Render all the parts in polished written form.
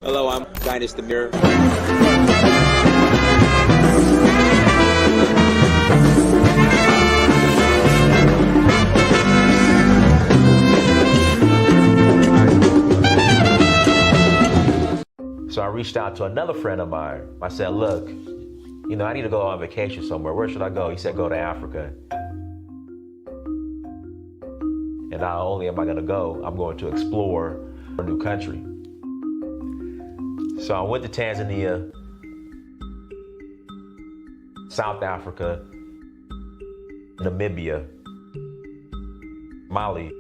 Hello, I'm amirdynast. So I reached out to another friend of mine. I said, look, I need to go on vacation somewhere. Where should I go? He said, go to Africa. And not only am I going to go, I'm going to explore a new country. So I went to Tanzania, South Africa, Namibia, Mali,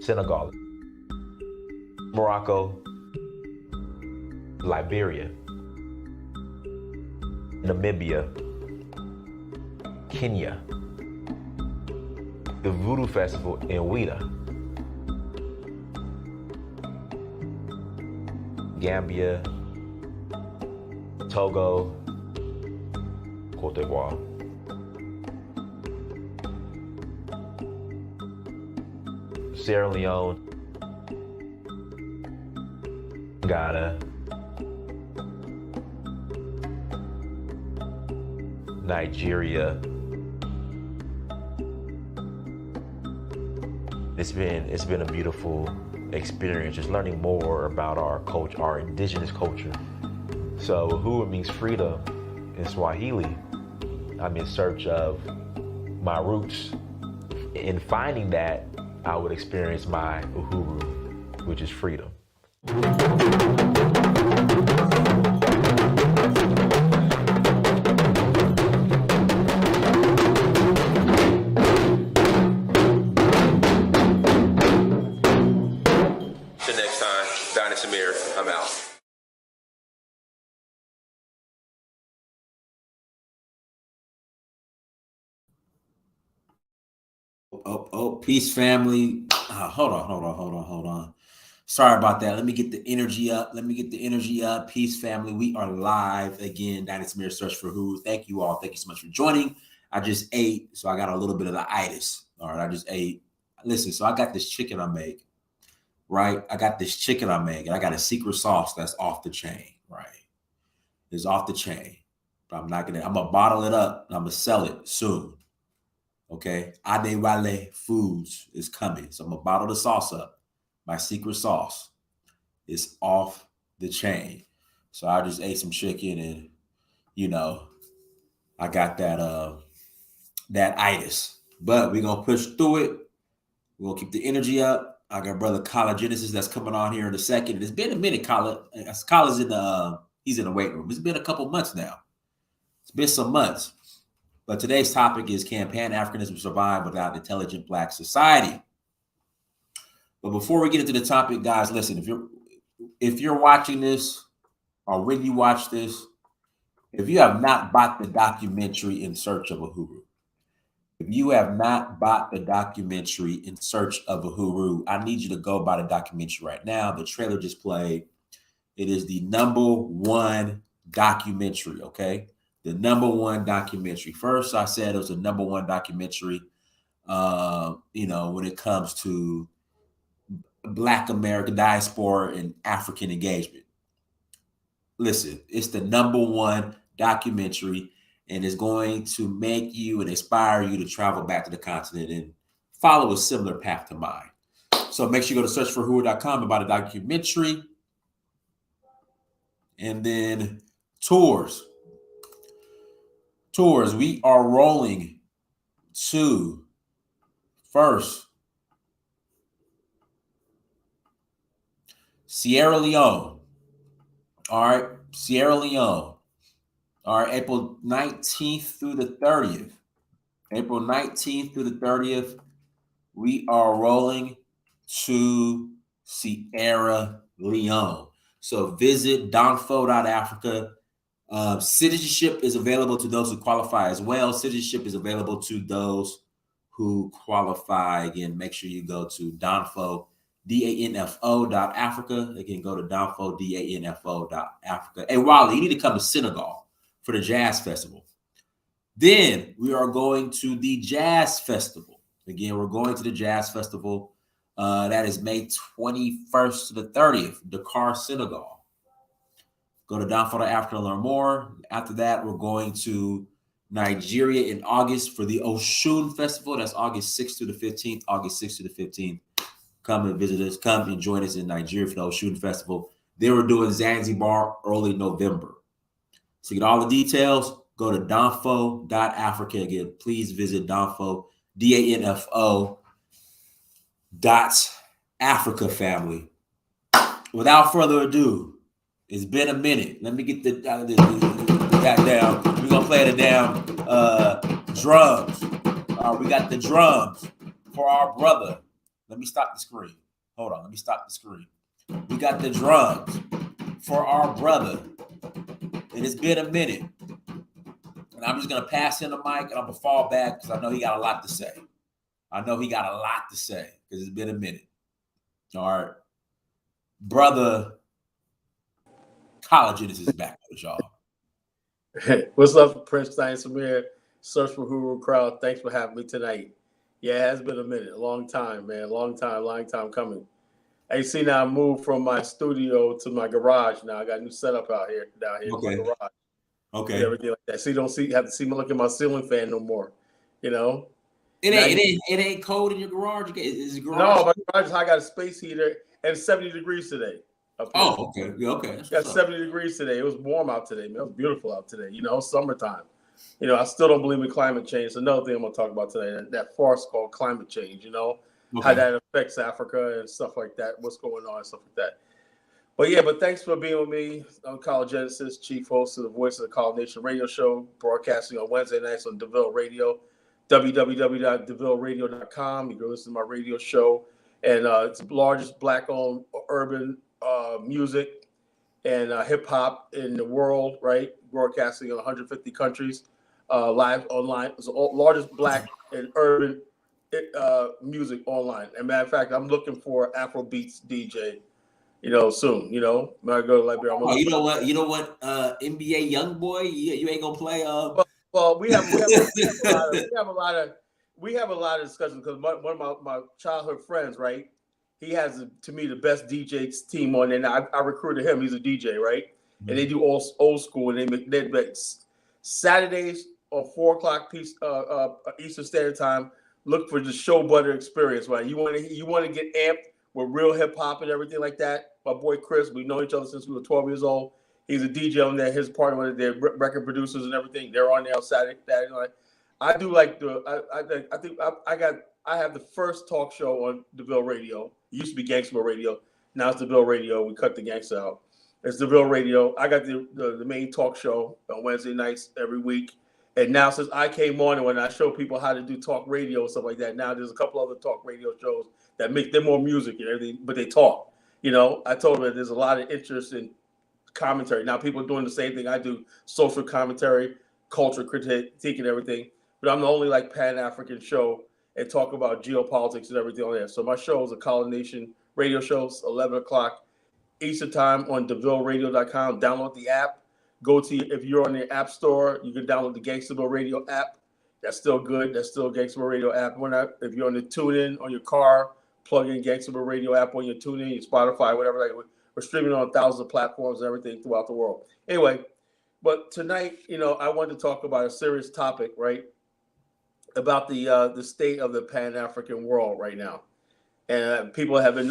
Senegal, Morocco, Liberia, Namibia, Kenya, the Voodoo Festival in Ouida, Gambia, Togo, Cote d'Ivoire. Sierra Leone, Ghana, Nigeria. It's been a beautiful experience, just learning more about our culture, our indigenous culture. So Uhuru means freedom in Swahili. I'm in search of my roots. In finding that, I would experience my Uhuru, which is freedom. Till next time, amirdynast Amir, I'm out. Oh, peace, family. Hold on. Sorry about that. Let me get the energy up. Peace, family. We are live again. amirdynast Amir, Search for Who. Thank you all. Thank you so much for joining. I just ate, so I got a little bit of the itis. All right, I just ate. Listen, so I got this chicken I make, right? And I got a secret sauce that's off the chain, right? It's off the chain. But I'm gonna bottle it up. I'm gonna sell it soon. Okay, Adewale Foods is coming. So I'm gonna bottle the sauce up. My secret sauce is off the chain. So I just ate some chicken and I got that itis. But we're gonna push through it. We're gonna keep the energy up. I got brother Genesis that's coming on here in a second. It's been a minute, Kala's he's in the weight room. It's been a couple months now. It's been some months. But today's topic is, can Pan-Africanism survive without intelligent Black society? But before we get into the topic, guys, listen, if you're watching this or when you watch this, if you have not bought the documentary In Search of Uhuru, I need you to go buy the documentary right now. The trailer just played. It is the #1 documentary, okay? The #1 documentary. First, I said it was the #1 documentary, when it comes to Black American diaspora and African engagement. Listen, it's the #1 documentary, and it's going to make you and inspire you to travel back to the continent and follow a similar path to mine. So make sure you go to searchforuhuru.com and buy the documentary. And then tours. We are rolling to first Sierra Leone. All right, Sierra Leone. All right, April 19th through the 30th. We are rolling to Sierra Leone. So visit donfo.africa. Citizenship is available to those who qualify as well. Again, make sure you go to donfo, DANFO.Africa. Again, go to donfo, DANFO.Africa. Hey, Wally, you need to come to Senegal for the Jazz Festival. Then we are going to the Jazz Festival. Again, we're going to the Jazz Festival. That is May 21st to the 30th, Dakar, Senegal. Go to Downfall.Africa to learn more. After that, we're going to Nigeria in August for the Oshun Festival. That's August 6th to the 15th. August 6th to the 15th. Come and visit us. Come and join us in Nigeria for the Oshun Festival. Then we're doing Zanzibar early November. So get all the details, go to Danfo.Africa. Again, please visit Danfo, DANFO .Africa family. Without further ado, it's been a minute. Let me get the goddamn. We're gonna play the damn drums. We got the drums for our brother. Let me stop the screen. Hold on. Let me stop the screen. We got the drums for our brother. And it's been a minute. And I'm just gonna pass him the mic, and I'm gonna fall back because I know he got a lot to say. Because it's been a minute. All right. Brother Collagenous is back with y'all. Hey, what's up, Prince Dynasty Samir? Search for UHURU crowd. Thanks for having me tonight. Yeah, it has been a minute. A long time, man. Long time coming. Hey, see, now I moved from my studio to my garage. Now I got a new setup down here in my garage. Okay. And everything like that. So you don't have to see me look at my ceiling fan no more. You know? It ain't cold in your garage. Is it garage? No, my garage, I got a space heater and 70 degrees today. Oh, okay. Yeah, okay. Got 70 degrees today. It was warm out today, man. It was beautiful out today. You know, summertime. You know, I still don't believe in climate change. It's another thing I'm gonna talk about today. That farce called climate change. You know, how that affects Africa and stuff like that. What's going on and stuff like that. But thanks for being with me. I'm Collagenous, chief host of the Voice of the College Nation radio show, broadcasting on Wednesday nights on DeVille Radio, www.devilleradio.com. You can listen to my radio show, and it's the largest Black-owned urban music and hip hop in the world, right? Broadcasting in 150 countries, live online. It's the largest Black and urban music online. As a matter of fact, I'm looking for Afrobeats DJ. You know, soon. You know, when I go to Liberia. You know what? NBA YoungBoy, you ain't gonna play. Well, we have a lot of discussions because one of my childhood friends, right? He has, to me, the best DJ team on there. And I recruited him. He's a DJ, right? Mm-hmm. And they do old school, and they make Saturdays on 4:00 Eastern Standard Time. Look for the show butter experience, right? You want to get amped with real hip hop and everything like that. My boy Chris, we've known each other since we were 12 years old. He's a DJ on there. His part of their record producers and everything. They're on there on Saturday night. I do like I have the first talk show on DeVille Radio. It used to be Gangsta Radio. Now it's DeVille Radio. We cut the gangsta out. It's DeVille Radio. I got the main talk show on Wednesday nights every week. And now since I came on and when I show people how to do talk radio and stuff like that, now there's a couple other talk radio shows that make them more music and everything, but they talk. You know, I told them that there's a lot of interest in commentary. Now people are doing the same thing I do, social commentary, culture critique and everything. But I'm the only Pan-African show and talk about geopolitics and everything on there. So my show is a College Nation radio show, 11 o'clock Eastern time on DeVilleRadio.com. Download the app. If you're on the App Store, you can download the Gangsta Radio app. That's still good. That's still Gangsta Radio app. If you're on the TuneIn on your car, plug in Gangsta Radio app on your TuneIn, your Spotify, whatever. We're streaming on thousands of platforms and everything throughout the world. Anyway, but tonight, I wanted to talk about a serious topic, right? About the state of the Pan-African world right now. And people have been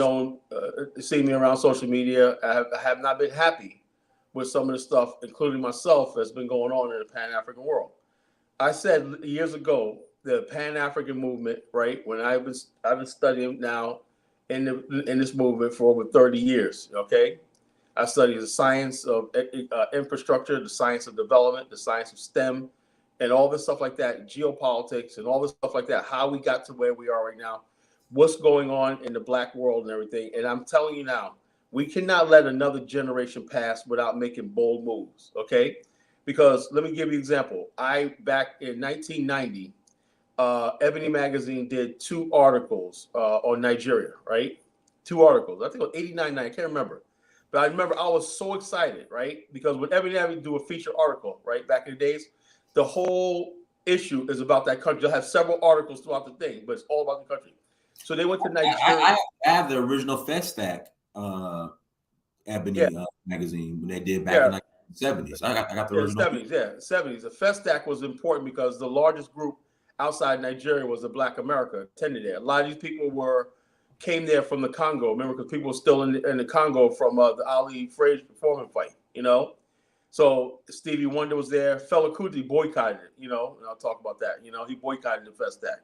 seeing me around social media. I have not been happy with some of the stuff, including myself, that's been going on in the Pan-African world. I said years ago, the Pan-African movement, right? When I've been studying now in this movement for over 30 years. Okay, I studied the science of infrastructure, the science of development, the science of STEM, and all this stuff like that, geopolitics, and all this stuff like that. How we got to where we are right now, what's going on in the Black world and everything. And I'm telling you now, we cannot let another generation pass without making bold moves. Okay. Because let me give you an example. Back in 1990, Ebony Magazine did 2 articles on Nigeria, right? 2 articles. I think it was 89, I can't remember. But I remember I was so excited, right? Because when Ebony Magazine do a feature article, right, back in the days, the whole issue is about that country. They'll have several articles throughout the thing, but it's all about the country. So they went to Nigeria. I have the original Festac Ebony Yeah. magazine when they did back in like the 70s. I got the original. 70s, yeah, 70s. The Festac was important because the largest group outside Nigeria was the Black America attended there. A lot of these people came there from the Congo. Remember, because people were still in the Congo from the Ali Frazier performing fight, So Stevie Wonder was there. Fela Kuti boycotted it, and I'll talk about that. He boycotted the Festac,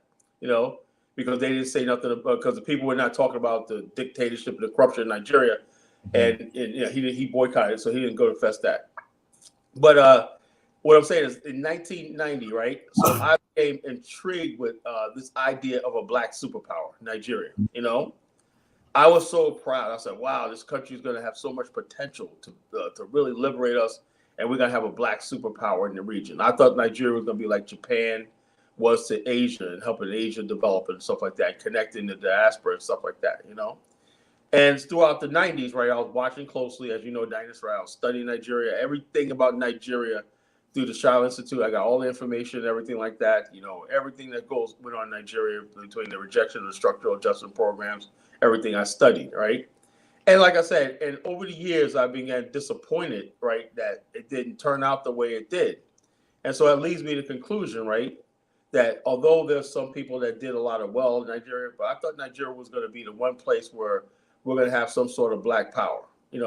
because they didn't say nothing because the people were not talking about the dictatorship and the corruption in Nigeria. And he boycotted, so he didn't go to Festac. But what I'm saying is, in 1990, right? So I became intrigued with this idea of a black superpower, Nigeria. I was so proud. I said, "Wow, this country is going to have so much potential to really liberate us, and we're going to have a black superpower in the region." I thought Nigeria was going to be like Japan was to Asia and helping Asia develop and stuff like that, connecting the diaspora and stuff like that. And throughout the 90s, right, I was watching closely, as you know, Dynast, right? I was studying Nigeria, everything about Nigeria through the Shaw Institute. I got all the information and everything like that. Everything that went on in Nigeria between the rejection of the structural adjustment programs, everything I studied, right? And like I said, and over the years, I began disappointed, right, that it didn't turn out the way it did. And so that leads me to the conclusion, right, that although there's some people that did a lot of well in Nigeria, but I thought Nigeria was going to be the one place where we're going to have some sort of black power,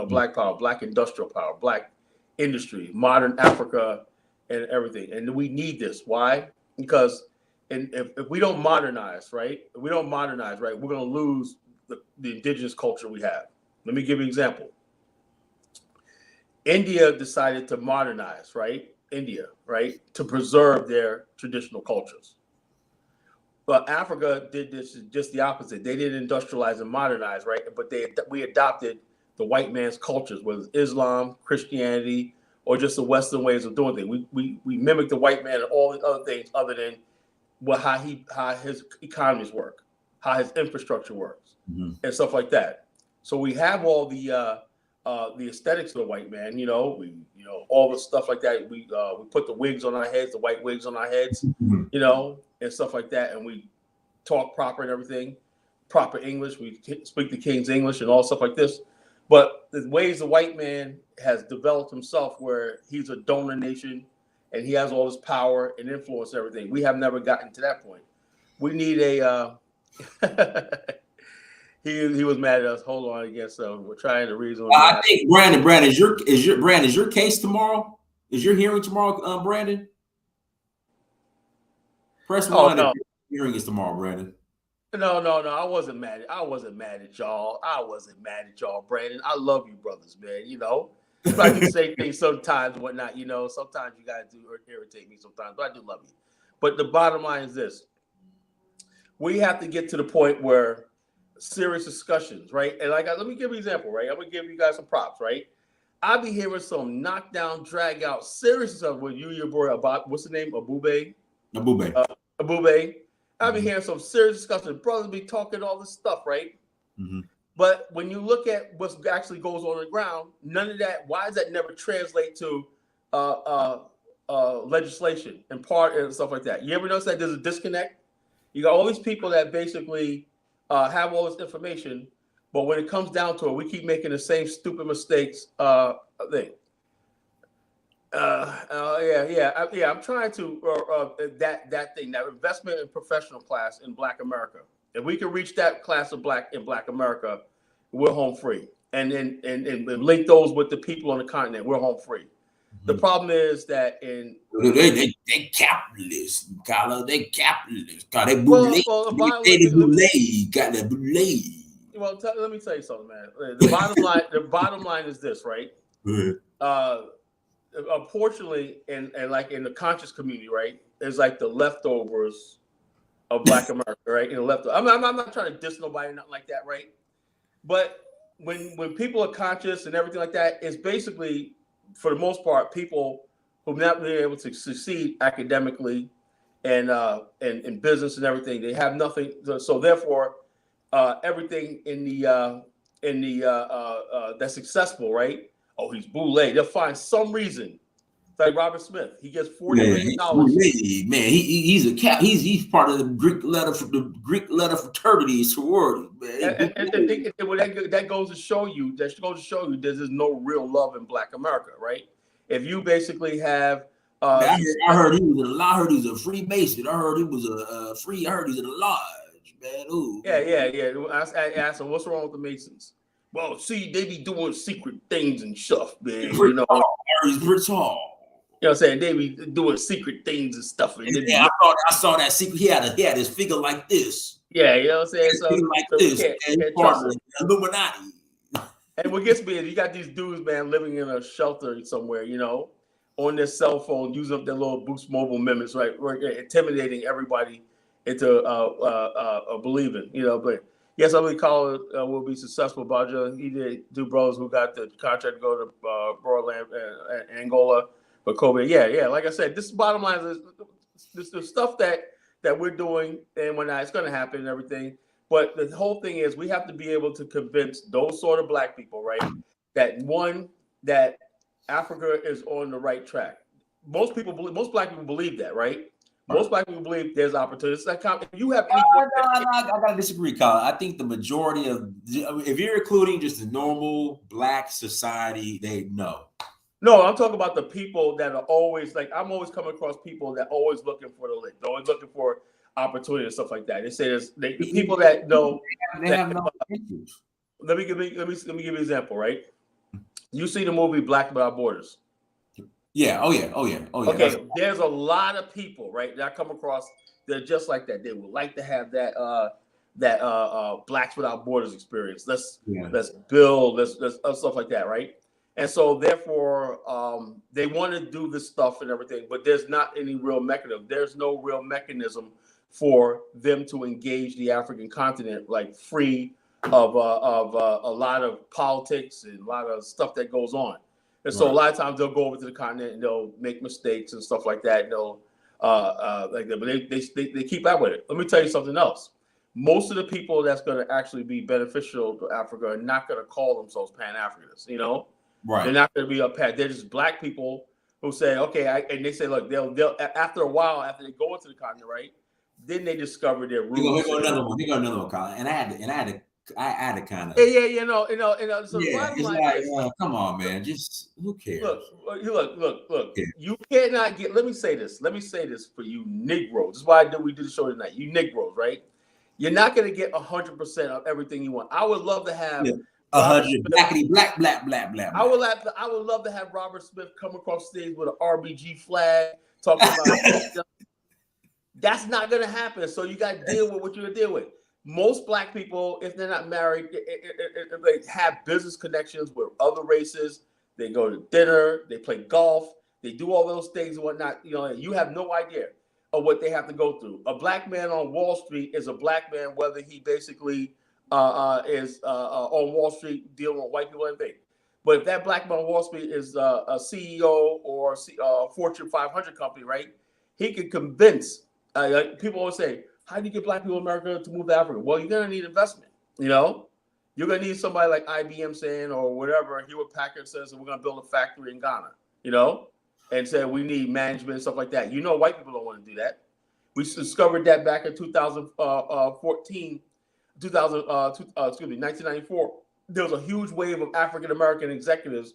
black power, black industrial power, black industry, modern Africa and everything. And we need this. Why? Because if we don't modernize, right, we're going to lose the indigenous culture we have. Let me give you an example. India decided to modernize, right? To preserve their traditional cultures. But Africa did this just the opposite. They didn't industrialize and modernize, right? But we adopted the white man's cultures, whether it's Islam, Christianity, or just the Western ways of doing things. We mimicked the white man and all the other things other than how his economies work, how his infrastructure works, and stuff like that. So we have all the aesthetics of the white man, all the stuff like that. We put the wigs on our heads, the white wigs on our heads, and stuff like that. And we talk proper and everything, proper English. We speak the King's English and all stuff like this. But the ways the white man has developed himself, where he's a donor nation and he has all this power and influence and everything, we have never gotten to that point. We need a He was mad at us. Hold on again. So we're trying to reason. I think Brandon, is your case tomorrow? Is your hearing tomorrow, Brandon? Press one. No. Hearing is tomorrow, Brandon. No. I wasn't mad. I wasn't mad at y'all. Brandon. I love you, brothers, man. I can say things sometimes, whatnot. Sometimes you guys do irritate me sometimes, but I do love you. But the bottom line is this: we have to get to the point where serious discussions, right? And let me give you an example, right? I'm gonna give you guys some props, right? I be hearing some knockdown, drag out, serious stuff with you, your boy, about what's the name, Abube. I be hearing some serious discussions. Brothers be talking all this stuff, right? But when you look at what actually goes on the ground, none of that. Why does that never translate to legislation and part and stuff like that? You ever notice that there's a disconnect? You got all these people that basically have all this information, but when it comes down to it, we keep making the same stupid mistakes. Thing. I'm trying to that thing, that investment in professional class in Black America. If we can reach that class of Black America, we're home free, and link those with the people on the continent, we're home free. The problem is that they capitalists, Carla. They capitalists. God, they bootleg. Got that bootleg. Well, let me tell you something, man. The bottom line is this, right? Unfortunately, and like in the conscious community, right, there's like the leftovers of Black America, right? In the leftovers. I'm not trying to diss nobody, nothing like that, right? But when people are conscious and everything like that, it's basically, for the most part, people who've not been able to succeed academically and in business and everything. They have nothing. So therefore, everything in the that's successful, right? Oh, he's bootleg. They'll find some reason Like Robert Smith, he gets $40 million. Man, he's a cap. He's part of the Greek letter fraternity sorority, man. That goes to show you there's no real love in Black America, right? If you basically have, I heard he was a Freemason. I heard he was I heard he's in a lodge, man. Ooh. Yeah. I asked him, what's wrong with the Masons? Well, see, they be doing secret things and stuff, man. You know, he's pretty tall. You know what I'm saying? They be doing secret things and stuff. And yeah, I saw that secret. He had his figure like this. Yeah, you know what I'm saying? So, like this. Illuminati. And what gets me is you got these dudes, man, living in a shelter somewhere, you know, on their cell phone, using up their little Boost Mobile minutes, right? Intimidating everybody into believing, you know. But yes, I believe Colin will be successful. Baja, he did two brothers who got the contract to go to Broadland and Angola. But Kobe, yeah. Like I said, this bottom line is this the stuff that we're doing, and when it's going to happen and everything. But the whole thing is we have to be able to convince those sort of Black people, right, that Africa is on the right track. Most Black people believe that, right? Most Black people believe there's opportunities. Like, if you have any, I gotta disagree, Colin. I think the majority if you're including just the normal Black society, they know. No, I'm talking about the people that are always like, I'm always coming across people that are always looking for the lick. They're always looking for opportunity and stuff like that. They say the people that know. They have no issues. Let me give you an example, right? You see the movie Black Without Borders. Yeah. Oh yeah. Okay, there's a lot of people, right, that I come across that are just like that. They would like to have that Blacks Without Borders experience. Let's build, let's stuff like that, right? And so therefore, they want to do this stuff and everything, but there's not any real mechanism. There's no real mechanism for them to engage the African continent, like free of a lot of politics and a lot of stuff that goes on. And so a lot of times they'll go over to the continent and they'll make mistakes and stuff like that. And they'll like that, but they keep up with it. Let me tell you something else. Most of the people that's going to actually be beneficial to Africa are not going to call themselves Pan-Africanists, you know? Right. They're not going to be a Pan. They're just Black people who say, okay, and they say, look, they'll after a while, after they go into the continent, right? Then they discover their roots. Here go another one, Colin. And I had to kind of. Yeah. So come on, man. Just who cares? Look. Yeah. You cannot get. Let me say this for you Negroes. This is why we do the show tonight. You Negroes, right? You're not going to get 100% of everything you want. I would love to have. 100 black. I would love to have Robert Smith come across stage with an RBG flag talking about. That's not going to happen. So you got to deal with what you're going to deal with. Most Black people, if they're not married, if they have business connections with other races. They go to dinner, they play golf, they do all those things and whatnot. You know, you have no idea of what they have to go through. A Black man on Wall Street is a Black man, whether he basically is on Wall Street dealing with white people and things. But if that Black man on Wall Street is a CEO or a Fortune 500 company, right? He can convince. People always say, how do you get Black people in America to move to Africa? Well, you're going to need investment, you know? You're going to need somebody like IBM saying or whatever, Hewlett Packard says, we're going to build a factory in Ghana, you know? And say we need management and stuff like that. You know, white people don't want to do that. We discovered that back in 1994. There was a huge wave of African-American executives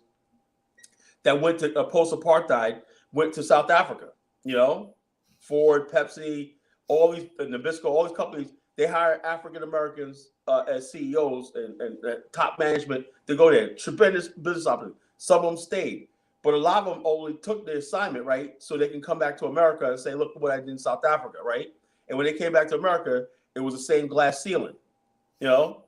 that went to post-apartheid, went to South Africa, you know? Ford, Pepsi, all these, Nabisco, all these companies, they hire African-Americans as CEOs and top management to go there. Tremendous business opportunity. Some of them stayed. But a lot of them only took the assignment, right? So they can come back to America and say, look what I did in South Africa, right? And when they came back to America, it was the same glass ceiling, you know?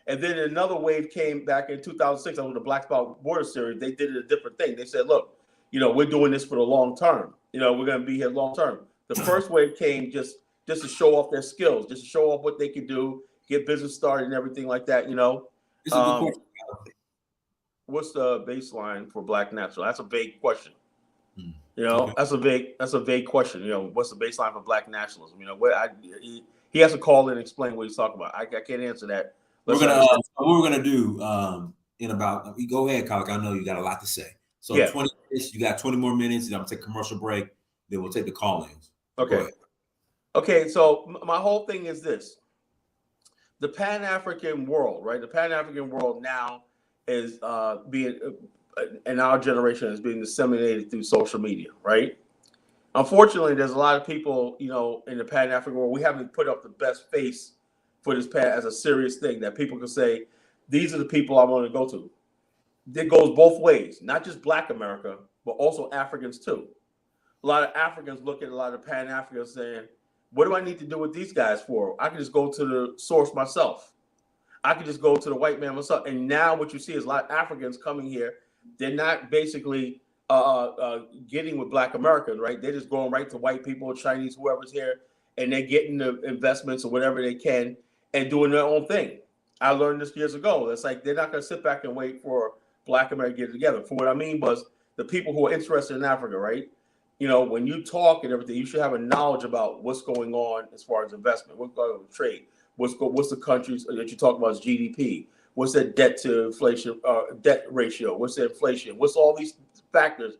And then another wave came back in 2006 on the Black Spot Border Series. They did a different thing. They said, look, you know, we're doing this for the long term. You know, we're going to be here long term. The first wave came just to show off their skills, just to show off what they could do, get business started and everything like that, you know? What's the baseline for Black nationalism? That's a vague question. You know, that's a vague question. You know, what's the baseline for Black nationalism? You know, he has to call in and explain what he's talking about. I can't answer that. What we're gonna do in about. Go ahead, Colin. I know you got a lot to say. So 20 minutes, you got 20 more minutes, and I'm gonna take a commercial break. Then we'll take the call-ins. Okay. Okay. So my whole thing is this: the Pan-African world, right? The Pan-African world now is being in our generation is being disseminated through social media, right? Unfortunately, there's a lot of people, in the Pan-African world, we haven't put up the best face for this pan as a serious thing that people can say, these are the people I want to go to. It goes both ways, not just Black America, but also Africans too. A lot of Africans look at a lot of Pan-Africans saying, what do I need to do with these guys for? I can just go to the source myself. I can just go to the white man myself. And now what you see is a lot of Africans coming here. They're not basically getting with Black Americans, right? They're just going right to white people, Chinese, whoever's here, and they're getting the investments or whatever they can and doing their own thing. I learned this years ago. It's like they're not going to sit back and wait for Black America to get together. For what I mean was the people who are interested in Africa, right? When you talk and everything, you should have a knowledge about what's going on as far as investment, what's going on with trade, what's the countries that you talk about as GDP, what's that debt to inflation, debt ratio, what's the inflation, what's all these factors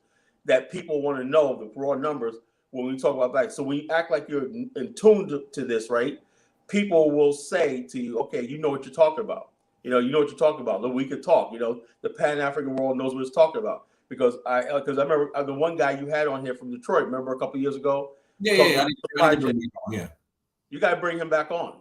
that people want to know, the raw numbers when we talk about that. So when you act like you're in tune to this, right? People will say to you, okay, you know what you're talking about. You know what you're talking about. We could talk. The Pan-African world knows what it's talking about. Because I remember the one guy you had on here from Detroit, remember a couple of years ago? Yeah. I did bring him on, yeah. You got to bring him back on,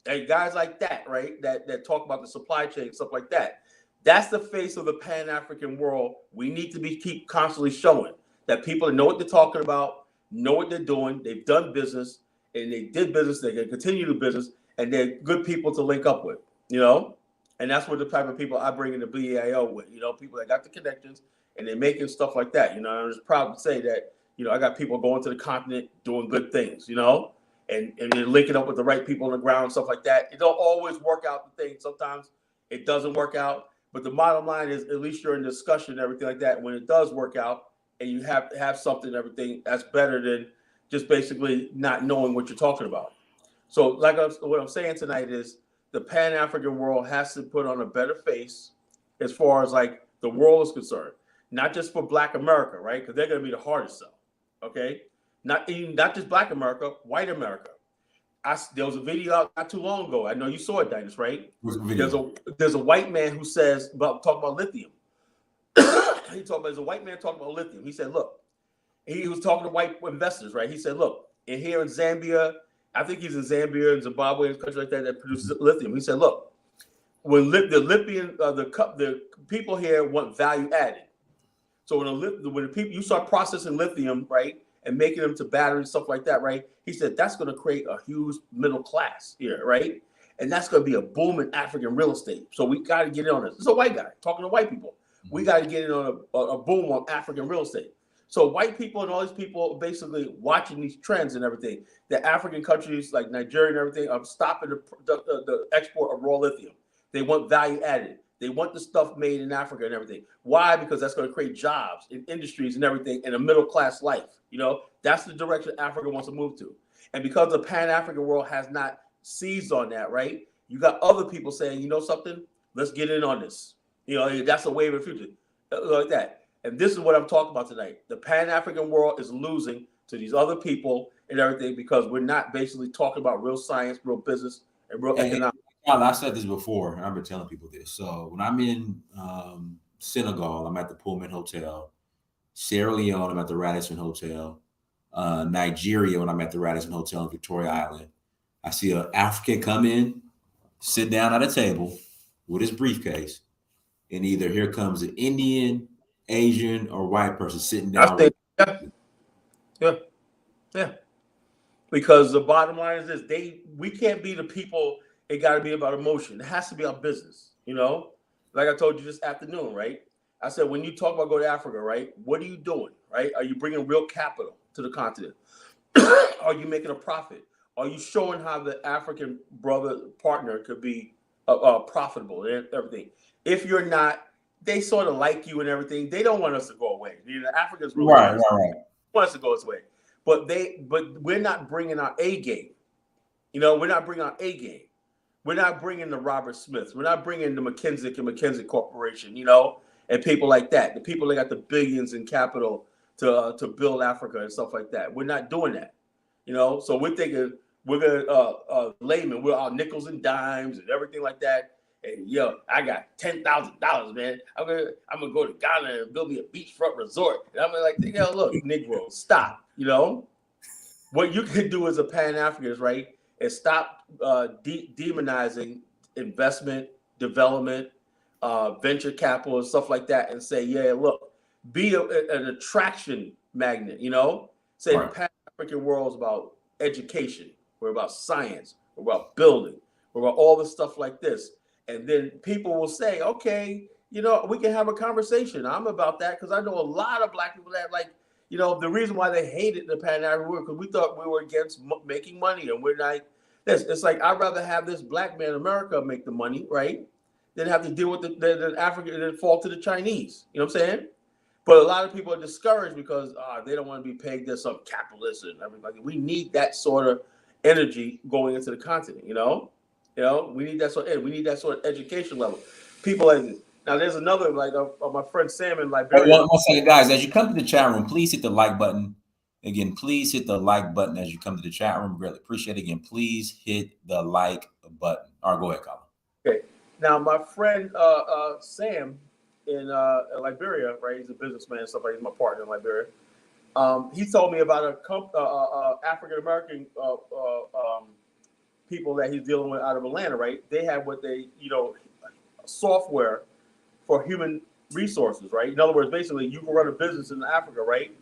and guys like that, right? That talk about the supply chain and stuff like that. That's the face of the Pan-African world. We need to keep constantly showing that people know what they're talking about, know what they're doing. They've done business, and they did business. They can continue to do business, and they're good people to link up with, And that's what the type of people I bring in the BAIO with, people that got the connections, and they're making stuff like that. I'm just proud to say that, I got people going to the continent doing good things, and they're linking up with the right people on the ground and stuff like that. It don't always work out the thing. Sometimes it doesn't work out. But the bottom line is at least you're in discussion and everything like that. When it does work out and you have something and everything, that's better than just basically not knowing what you're talking about. So what I'm saying tonight is the Pan-African world has to put on a better face as far as like the world is concerned. Not just for Black America, right? Because they're going to be the hardest sell, okay? Not just Black America, white America. There was a video out not too long ago. I know you saw it, Dynast, right? There's a white man who says talking about lithium. There's a white man talking about lithium. He said, look, he was talking to white investors, right? He said, look, here in Zambia, I think he's in Zambia and Zimbabwe and countries like that produces lithium. He said, look, when the people here want value added. So when the people you start processing lithium, right, and making them to batteries, stuff like that, right? He said that's going to create a huge middle class here, right? And that's going to be a boom in African real estate. So we got to get in on this. This is a white guy talking to white people. We got to get in on a boom on African real estate. So white people and all these people are basically watching these trends and everything. The African countries like Nigeria and everything are stopping the export of raw lithium. They want value added. They want the stuff made in Africa and everything. Why? Because that's going to create jobs in industries and everything and a middle class life. That's the direction Africa wants to move to. And because the Pan-African world has not seized on that, right? You got other people saying, something, let's get in on this. That's a wave of the future, like that. And this is what I'm talking about tonight. The Pan-African world is losing to these other people and everything because we're not basically talking about real science, real business, and real economics. I said this before, and I've been telling people this. So when I'm in Senegal, I'm at the Pullman Hotel. Sierra Leone, I'm at the Radisson Hotel. Nigeria, when I'm at the Radisson Hotel in Victoria Island, I see an African come in, sit down at a table with his briefcase, and either here comes an Indian, Asian, or white person sitting down. Yeah. Because the bottom line is this: we can't be the people. It got to be about emotion. It has to be our business. Like I told you this afternoon, right? I said, when you talk about go to Africa, right? What are you doing, right? Are you bringing real capital to the continent? Are you making a profit? Are you showing how the African partner could be profitable and everything? If you're not, they sort of like you and everything. They don't want us to go away. The Africans really want us to go away. But we're not bringing our A game. We're not bringing our A game. We're not bringing the Robert Smiths. We're not bringing the McKinsey and McKinsey Corporation, and people like that. The people that got the billions in capital to build Africa and stuff like that. We're not doing that, you know. So we're thinking we're gonna layman. We're all nickels and dimes and everything like that. And yo, I got $10,000, man. I'm gonna go to Ghana and build me a beachfront resort. And I'm like, yo, look, Negro, stop. You know, what you can do as a Pan-Africanist, right, is stop demonizing investment, development, venture capital, and stuff like that, and say, yeah, look, be an attraction magnet. You know, say the Pan-African world is about education. We're about science. We're about building. We're about all this stuff like this. And then people will say, okay, you know, we can have a conversation. I'm about that because I know a lot of Black people that, like, you know, the reason why they hated the Pan-African world because we thought we were against making money, and we're like this. It's like I'd rather have this Black man in America make the money, right, than have to deal with the African and then fall to the Chinese. You know what I'm saying? But a lot of people are discouraged because they don't want to be pegged as some capitalist and everything. We need that sort of energy going into the continent. You know, we need that sort of education level. People like this. Now, there's another, like, my friend Sam in Liberia. One second, guys. As you come to the chat room, please hit the like button. Again, please hit the like button as you come to the chat room. Really appreciate it. Again, please hit the like button. All right, go ahead, Colin. Okay. Now, my friend Sam in Liberia, right? He's a businessman and stuff like that. He's my partner in Liberia. He told me about a African American people that he's dealing with out of Atlanta, right? They have what they, software for human resources, right? In other words, basically, you can run a business in Africa, right?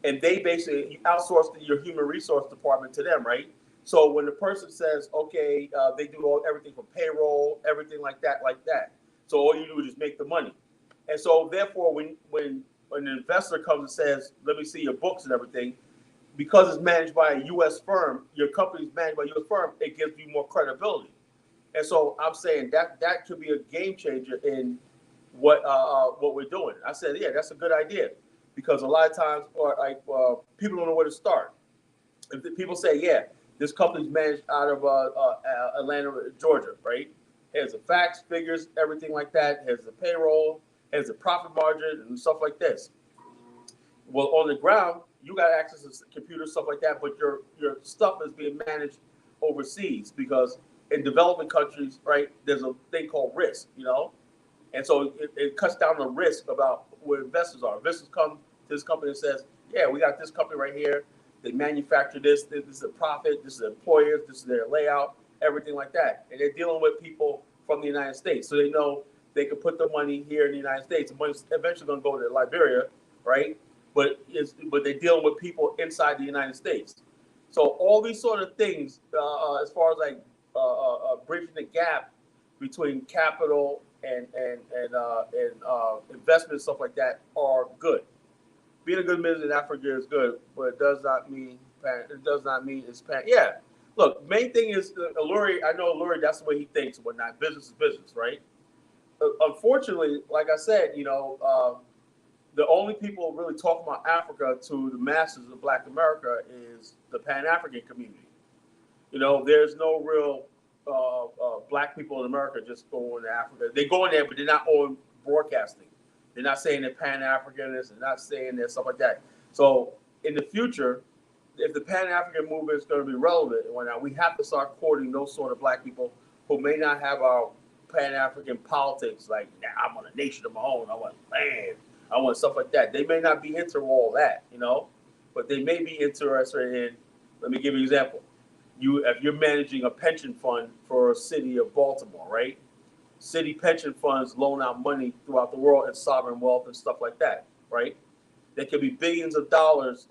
And they basically outsource your human resource department to them, right? So when the person says, okay, they do everything from payroll, everything like that. So all you do is just make the money. And so therefore, when an investor comes and says, let me see your books and everything, because it's managed by a U.S. firm, your company's managed by a U.S. firm, it gives you more credibility. And so I'm saying that could be a game changer in what we're doing. I said, yeah, that's a good idea, because a lot of times, people don't know where to start. If people say, yeah, this company's managed out of Atlanta, Georgia, right? Here's the facts, figures, everything like that. Here's the payroll, here's the profit margin, and stuff like this. Well, on the ground, you got access to computers, stuff like that, but your stuff is being managed overseas, because in developing countries, right, there's a thing called risk, and so it cuts down the risk about where investors are. Investors come to this company and says, yeah, we got this company right here. They manufacture this. This is a profit. This is employers. This is their layout, everything like that. And they're dealing with people from the United States. So they know they can put the money here in the United States. The money's eventually going to go to Liberia, right? But they're dealing with people inside the United States. So all these sort of things, as far as like bridging the gap between capital and investment and stuff like that, are good. Being a good business in Africa is good, but it does not mean it's pan. Yeah, look, main thing is Alluri. I know Alluri, that's the way he thinks and whatnot. Business is business, right? Unfortunately, like I said, the only people really talking about Africa to the masses of Black America is the Pan-African community. There's no real Black people in America just going to Africa. They go in there, but they're not on broadcasting. They're not saying they're Pan-Africanists. They're not saying they're stuff like that. So in the future, if the Pan-African movement is going to be relevant and whatnot, we have to start courting those sort of Black people who may not have our Pan-African politics. Like, I want a nation of my own. I want land. I want stuff like that. They may not be into all that, but they may be interested in. Let me give you an example. If you're managing a pension fund for a city of Baltimore, right? City pension funds loan out money throughout the world in sovereign wealth and stuff like that, right? There could be billions of dollars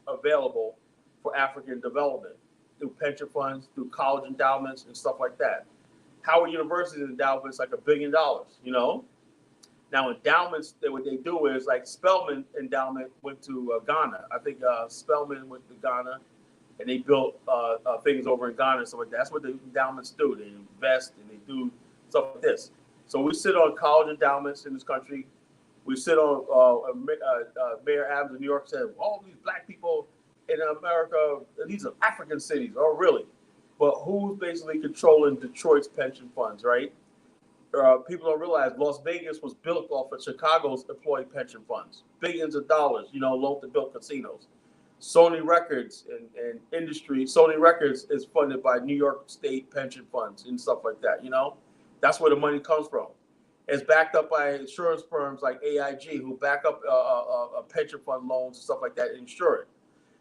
available for African development through pension funds, through college endowments and stuff like that. Howard University's endowment is like $1 billion, Now endowments, what they do is, like, Spelman endowment went to Ghana. I think Spelman went to Ghana, and they built things over in Ghana and stuff like that. That's what the endowments do. They invest and they do stuff like this. So we sit on college endowments in this country. We sit on Mayor Adams of New York said, all these Black people in America, these are African cities. Oh, really? But who's basically controlling Detroit's pension funds, right? people don't realize Las Vegas was built off of Chicago's employee pension funds. Billions of dollars, loaned to build casinos. Sony Records and industry, Sony Records is funded by New York State pension funds and stuff like that, That's where the money comes from. It's backed up by insurance firms like AIG who back up pension fund loans and stuff like that and insure it.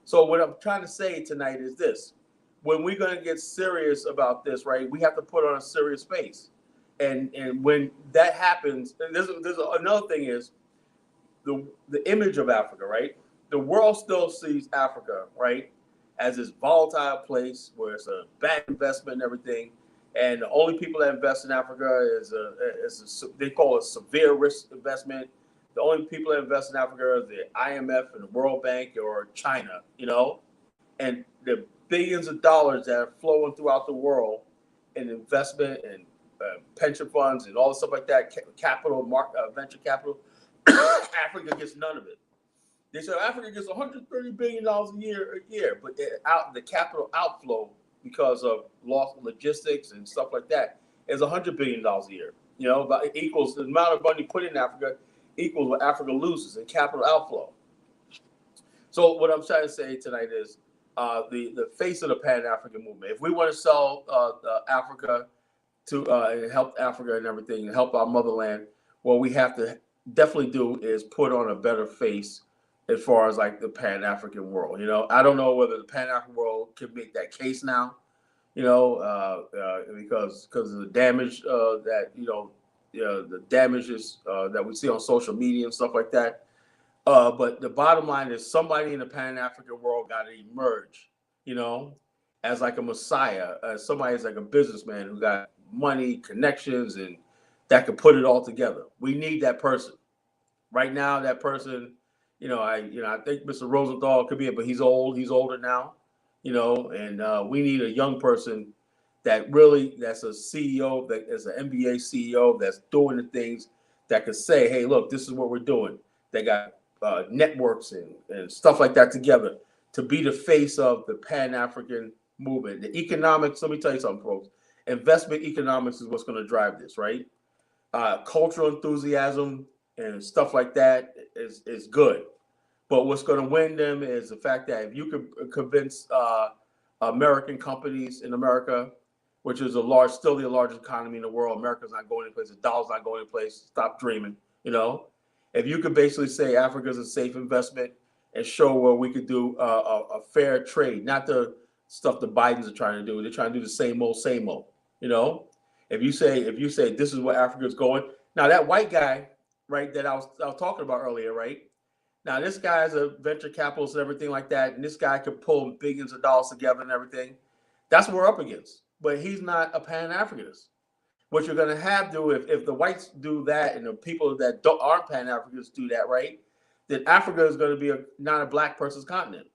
So what I'm trying to say tonight is this. When we're going to get serious about this, right, we have to put on a serious face. And when that happens, and there's another thing is the image of Africa, right? The world still sees Africa, right, as this volatile place where it's a bad investment and everything. And the only people that invest in Africa they call it severe risk investment. The only people that invest in Africa are the IMF and the World Bank or China, and the billions of dollars that are flowing throughout the world in investment and pension funds and all the stuff like that, capital, venture capital. Africa gets none of it. They say Africa gets $130 billion a year, but the capital outflow because of lost logistics and stuff like that is $100 billion a year. But it equals the amount of money put in Africa equals what Africa loses in capital outflow. So what I'm trying to say tonight is the face of the Pan-African movement. If we want to sell Africa to and help Africa and everything and help our motherland, what we have to definitely do is put on a better face as far as like the Pan-African world. I don't know whether the Pan-African world can make that case now, because of the damage that, the damages that we see on social media and stuff like that. But the bottom line is somebody in the Pan-African world got to emerge, as like a messiah, somebody is like a businessman who got money, connections, and that could put it all together. We need that person. Right now, that person, I think Mr. Rosenthal could be it, but he's old. He's older now, and we need a young person that's a CEO, that is an MBA CEO that's doing the things that could say, hey, look, this is what we're doing. They got networks and stuff like that together to be the face of the Pan-African movement. The economics, let me tell you something, folks. Investment economics is what's going to drive this, right? Cultural enthusiasm and stuff like that is good. But what's going to win them is the fact that if you could convince American companies in America, which is still the largest economy in the world, America's not going anyplace, the dollar's not going anyplace, stop dreaming, If you could basically say Africa's a safe investment and show where we could do a fair trade, not the stuff the Bidens are trying to do. They're trying to do the same old, If you say this is where Africa's going. Now that white guy, right, that I was talking about earlier, right? Now this guy is a venture capitalist and everything like that, and this guy could pull billions of dollars together and everything. That's what we're up against. But he's not a Pan-Africanist. What you're going to have to do if the whites do that and the people that aren't Pan-Africans do that, right? Then Africa is going to be not a black person's continent.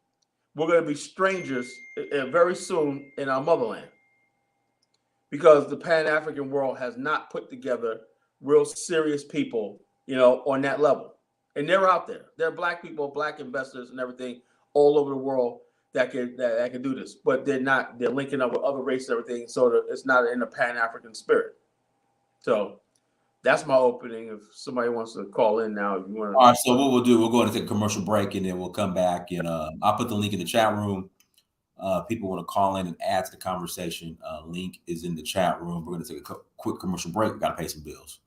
We're going to be strangers very soon in our motherland because the Pan-African world has not put together real serious people, on that level. And they're out there. There are black people, black investors and everything all over the world that can do this. But they're not. They're linking up with other races and everything. So it's not in the Pan-African spirit. So that's my opening. If somebody wants to call in now, if you want to. All right. So what we'll do, we'll go and take a commercial break, and then we'll come back. And I'll put the link in the chat room. People want to call in and add to the conversation. Link is in the chat room. We're going to take a quick commercial break. Got to pay some bills.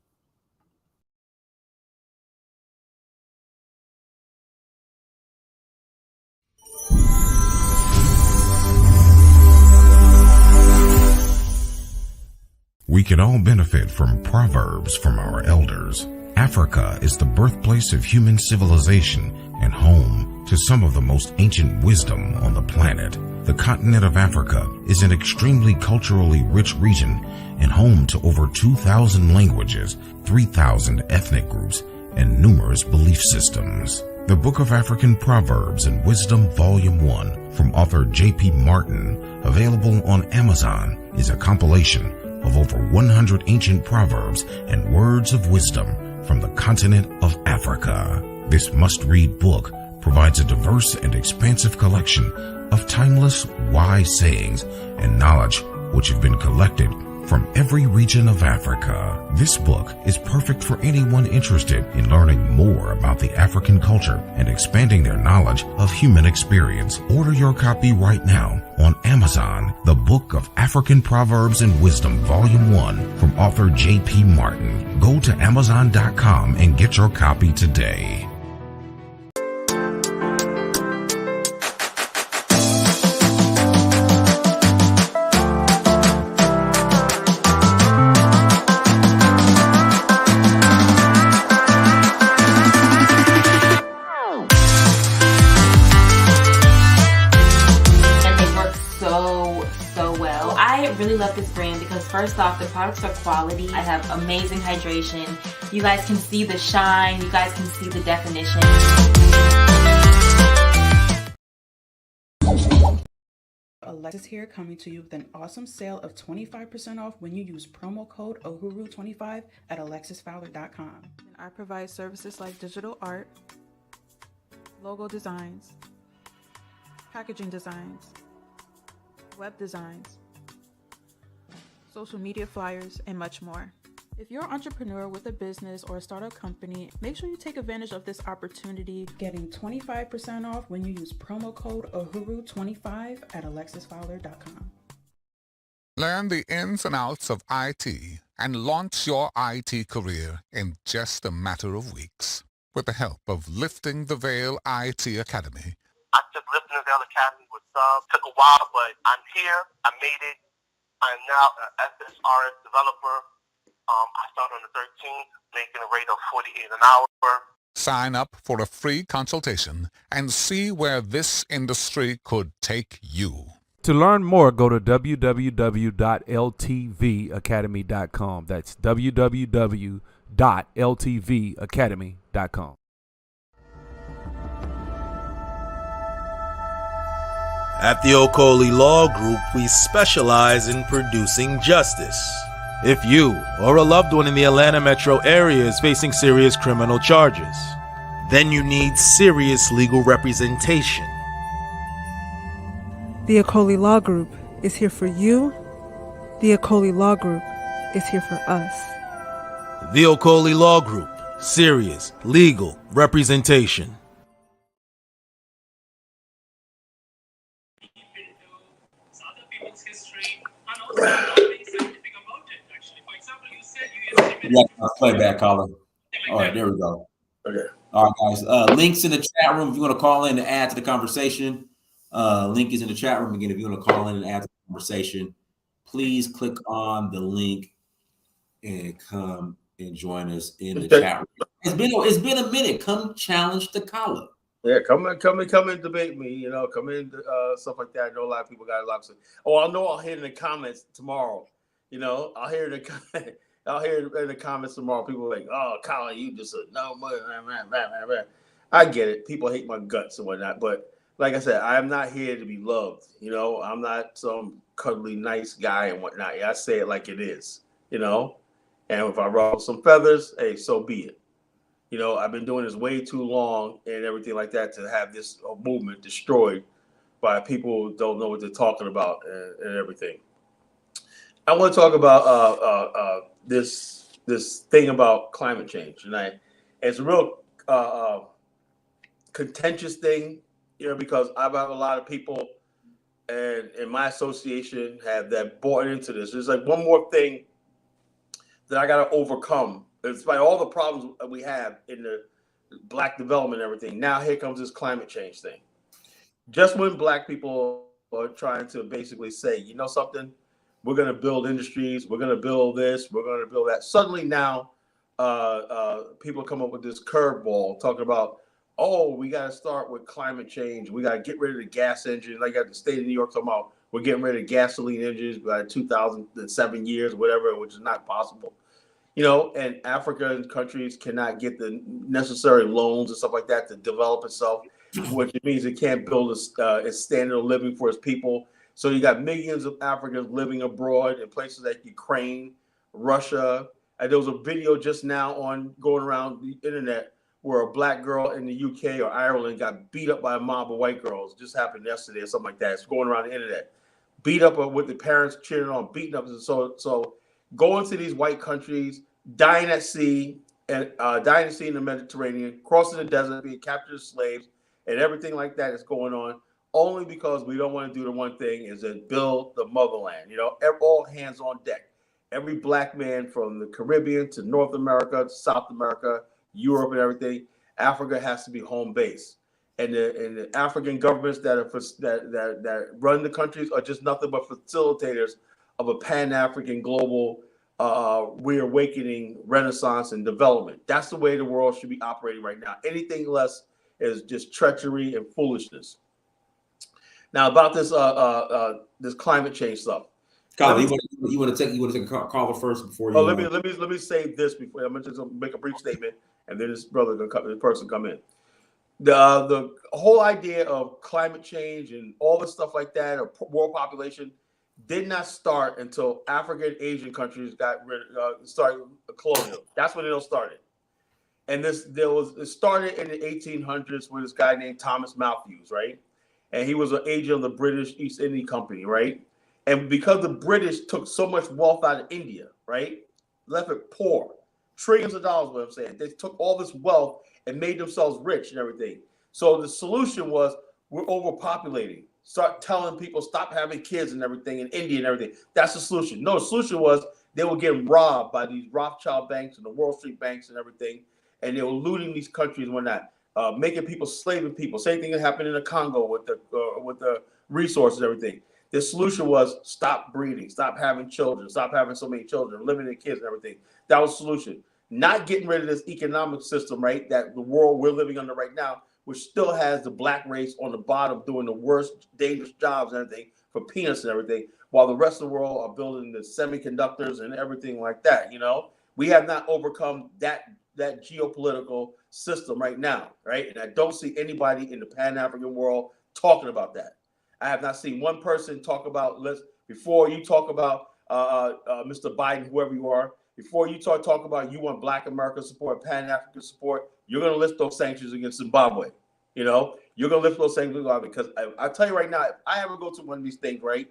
We can all benefit from proverbs from our elders. Africa is the birthplace of human civilization and home to some of the most ancient wisdom on the planet. The continent of Africa is an extremely culturally rich region and home to over 2,000 languages, 3,000 ethnic groups, and numerous belief systems. The Book of African Proverbs and Wisdom, Volume 1, from author J.P. Martin, available on Amazon, is a compilation of over 100 ancient proverbs and words of wisdom from the continent of Africa. This must-read book provides a diverse and expansive collection of timeless, wise sayings and knowledge which have been collected from every region of Africa. This book is perfect for anyone interested in learning more about the African culture and expanding their knowledge of human experience. Order your copy right now on Amazon. The Book of African Proverbs and Wisdom, Volume 1 from author J.P. Martin. Go to Amazon.com and get your copy today. Really love this brand because first off, the products are quality. I have amazing hydration. You guys can see the shine. You guys can see the definition. Alexis here, coming to you with an awesome sale of 25% off when you use promo code UHURU25 at alexisfowler.com. I provide services like digital art, logo designs, packaging designs, web designs, social media flyers, and much more. If you're an entrepreneur with a business or a startup company, make sure you take advantage of this opportunity, getting 25% off when you use promo code UHURU25 at alexisfowler.com. Learn the ins and outs of IT and launch your IT career in just a matter of weeks with the help of Lifting the Veil IT Academy. I took Lifting the Veil Academy with some. Took a while, but I'm here. I made it. I'm now an SSRS developer. I started on the 13th, making a rate of $48 an hour. Sign up for a free consultation and see where this industry could take you. To learn more, go to www.ltvacademy.com. That's www.ltvacademy.com. At the Okoli Law Group, we specialize in producing justice. If you or a loved one in the Atlanta metro area is facing serious criminal charges, then you need serious legal representation. The Okoli Law Group is here for you. The Okoli Law Group is here for us. The Okoli Law Group, serious legal representation. Yeah, I'll play back, caller. All right, there we go. Okay. All right, guys. Links in the chat room if you want to call in and add to the conversation. Link is in the chat room again if you want to call in and add to the conversation. Please click on the link and come and join us in the chat room. It's been a minute. Come challenge the caller. Yeah, come and debate me. You know, come in, stuff like that. I know a lot of people got a lot to say. Oh, I'll hear in the comments tomorrow. You know, I'll hear in the comments tomorrow. People are like, "Oh, Colin, you just a no money." I get it. People hate my guts and whatnot, but like I said, I'm not here to be loved. You know, I'm not some cuddly nice guy and whatnot. Yeah, I say it like it is. You know, and if I ruffle some feathers, hey, so be it. You know, I've been doing this way too long and everything like that to have this movement destroyed by people who don't know what they're talking about and everything. I want to talk about this thing about climate change, and it's a real contentious thing, you know, because I've had a lot of people and in my association have that bought into this. There's like one more thing that I got to overcome. Despite all the problems that we have in the black development and everything, now here comes this climate change thing. Just when black people are trying to basically say, you know something, we're going to build industries, we're going to build this, we're going to build that. Suddenly now people come up with this curveball talking about, oh, we got to start with climate change. We got to get rid of the gas engine. Like the state of New York talking about, we're getting rid of gasoline engines by 2007 years, whatever, which is not possible. You know, and African countries cannot get the necessary loans and stuff like that to develop itself, which means it can't build a standard of living for its people. So you got millions of Africans living abroad in places like Ukraine, Russia. And there was a video just now going around the internet where a black girl in the UK or Ireland got beat up by a mob of white girls. Just happened yesterday or something like that. It's going around the internet. beat up with the parents cheering on, beating up. So going to these white countries, dying at sea, and dying at sea in the Mediterranean, crossing the desert, being captured as slaves, and everything like that is going on, only because we don't want to do the one thing is to build the motherland. You know, all hands on deck. Every black man from the Caribbean to North America to South America, Europe, and everything, Africa has to be home base. And the African governments that run the countries are just nothing but facilitators of a Pan-African global reawakening, renaissance, and development. That's the way the world should be operating right now. Anything less is just treachery and foolishness. Now about this climate change stuff. Colin, you want to take a caller first before you? Oh, let me say this before I'm going to just make a brief statement, and then this person come in. The whole idea of climate change and all the stuff like that, or world population, did not start until African and Asian countries started colonial. That's when it all started. And it started in the 1800s with this guy named Thomas Malthus, right? And he was an agent of the British East India Company, right? And because the British took so much wealth out of India, right, left it poor, trillions of dollars, what I'm saying. They took all this wealth and made themselves rich and everything. So the solution was, we're overpopulating. Start telling people stop having kids and everything in India and everything. That's the solution. No, the solution was they were getting robbed by these Rothschild banks and the Wall Street banks and everything, and they were looting these countries and whatnot, making people slaving people. Same thing that happened in the Congo with the resources and everything. The solution was stop breeding, stop having children, stop having so many children, limiting kids and everything. That was the solution. Not getting rid of this economic system, right, that the world we're living under right now, which still has the black race on the bottom doing the worst, dangerous jobs and everything for peanuts and everything, while the rest of the world are building the semiconductors and everything like that. You know, we have not overcome that geopolitical system right now, right? And I don't see anybody in the Pan-African world talking about that. I have not seen one person talk about, before you talk about Mr. Biden, whoever you are, before you talk about you want Black America support, Pan-African support, you're going to lift those sanctions against Zimbabwe. You know, you're going to lift those sanctions because I tell you right now, if I ever go to one of these things, right,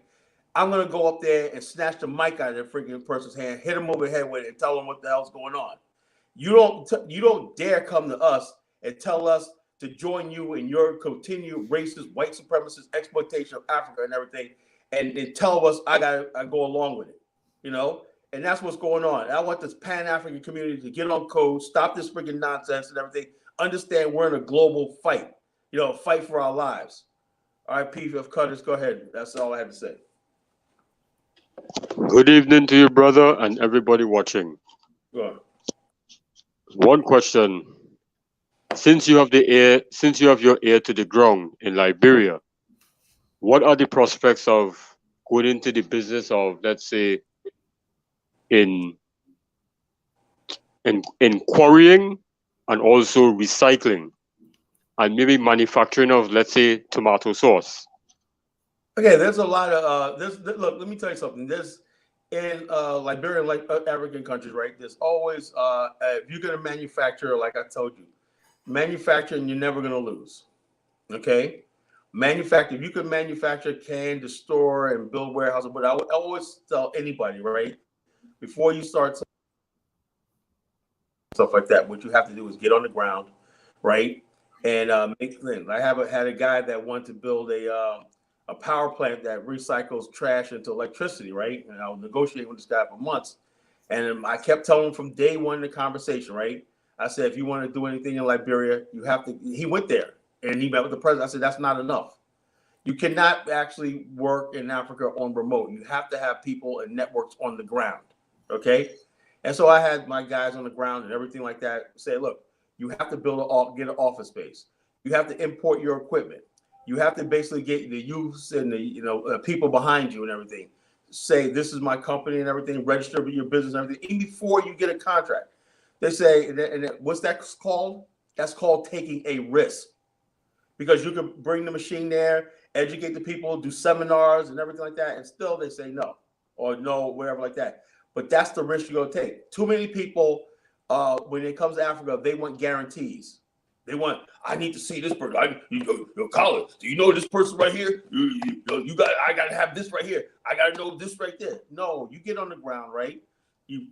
I'm going to go up there and snatch the mic out of that freaking person's hand, hit him over the head with it, and tell them what the hell's going on. You don't dare come to us and tell us to join you in your continued racist, white supremacist exploitation of Africa and everything, and tell us I go along with it, you know? And that's what's going on. I want this Pan-African community to get on code, stop this freaking nonsense and everything, understand we're in a global fight, you know, fight for our lives. All right, PF Cutters, go ahead. That's all I have to say. Good evening to you, brother, and everybody watching. Go on. One question. Since you have your ear to the ground in Liberia, what are the prospects of going into the business of, let's say, in quarrying and also recycling and maybe manufacturing of, let's say, tomato sauce? Okay, there's a lot of look, let me tell you something. There's in Liberia, like African countries, right? There's always if you're gonna manufacture, like I told you, manufacturing, you're never gonna lose. Okay, if you can manufacture, can, to store, and build warehouses, but I would always tell anybody, right, before you start stuff like that, what you have to do is get on the ground, right, and make things. I had a guy that wanted to build a power plant that recycles trash into electricity, right? And I was negotiating with this guy for months, and I kept telling him from day one in the conversation, right? I said, if you want to do anything in Liberia, you have to. He went there and he met with the president. I said, that's not enough. You cannot actually work in Africa on remote. You have to have people and networks on the ground, okay? And so I had my guys on the ground and everything like that say, look, you have to get an office space. You have to import your equipment. You have to basically get the youths and the people behind you and everything. Say, this is my company and everything. Register with your business and everything. Even before you get a contract, they say, and what's that called? That's called taking a risk, because you can bring the machine there, educate the people, do seminars and everything like that, and still they say no or no, whatever like that. But that's the risk you're gonna take. Too many people, when it comes to Africa, they want guarantees. They want, I need to see this person. Colin, do you know this person right here? I got to have this right here. I got to know this right there. No, you get on the ground, right?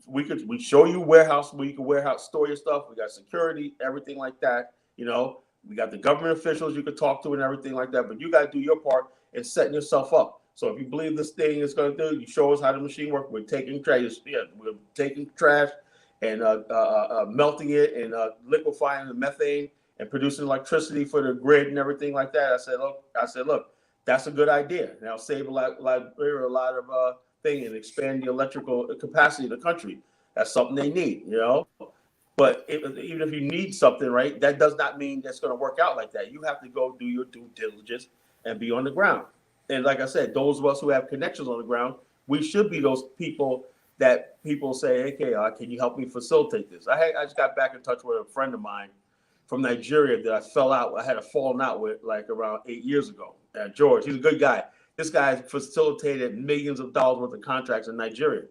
We show you warehouse where you can store your stuff. We got security, everything like that. We got the government officials you can talk to and everything like that. But you got to do your part in setting yourself up. So if you believe this thing is going to do, you show us how the machine works. We're taking trash. Yeah, we're taking trash and melting it and liquefying the methane and producing electricity for the grid and everything like that. I said, look, that's a good idea. And I'll save a lot of things and expand the electrical capacity of the country. That's something they need, But even if you need something, right, that does not mean that's going to work out like that. You have to go do your due diligence and be on the ground. And like I said, those of us who have connections on the ground, we should be those people that people say, hey, can you help me facilitate this? I just got back in touch with a friend of mine from Nigeria that I had a falling out with like around 8 years ago. George, he's a good guy. This guy facilitated millions of dollars worth of contracts in Nigeria.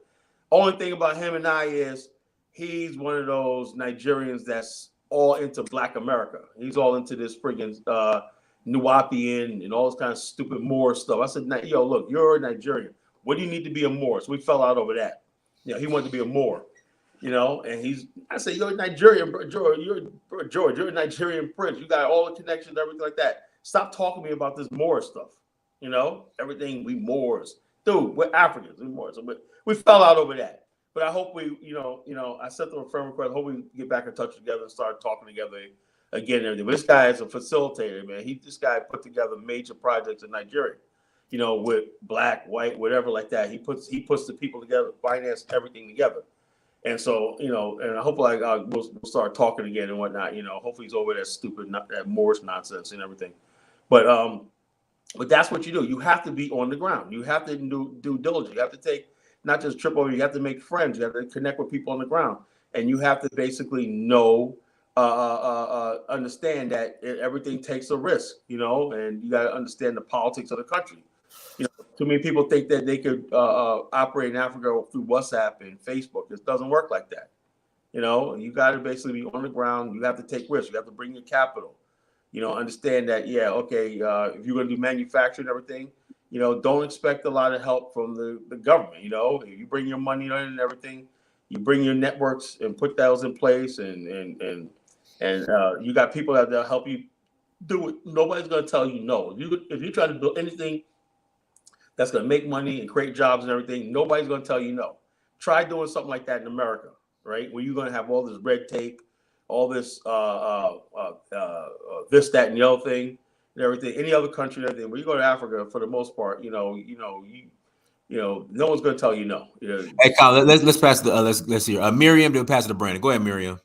Only thing about him and I is he's one of those Nigerians that's all into Black America. He's all into this friggin' Nuwapian and all this kind of stupid Moor stuff. I said, look, you're a Nigerian. What do you need to be a Moor? So we fell out over that. He wanted to be a Moor, and I said, you're a Nigerian, bro, George, you're a Nigerian prince. You got all the connections, everything like that. Stop talking to me about this Moor stuff. Everything we Moors. Dude, we're Africans, we're Moors. But we fell out over that. But I hope we, I sent them a friend request. I hope we get back in touch together and start talking together again and everything. But this guy is a facilitator, man. This guy put together major projects in Nigeria, with black, white, whatever like that. He puts the people together, finance everything together. And so, and hopefully we'll start talking again and whatnot. Hopefully he's over that stupid, that Moorish nonsense and everything. But that's what you do. You have to be on the ground. You have to do due diligence. You have to take not just trip over. You have to make friends. You have to connect with people on the ground, and you have to basically know, understand that everything takes a risk. And you got to understand the politics of the country. Too many people think that they could operate in Africa through WhatsApp and Facebook. It doesn't work like that. You got to basically be on the ground. You have to take risks. You have to bring your capital. Understand that, if you're going to do manufacturing and everything, don't expect a lot of help from the government. You bring your money in and everything, you bring your networks and put those in place, and you got people that'll help you do it. Nobody's going to tell you no. If you try to build anything that's going to make money and create jobs and everything, nobody's going to tell you no. Try doing something like that in America, right? Where you're going to have all this red tape, all this this, that, and the other thing and everything. Any other country and everything. When you go to Africa, for the most part, no one's going to tell you no. Hey, Colin, let's pass the let's hear Miriam. Then pass it to Brandon. Go ahead, Miriam.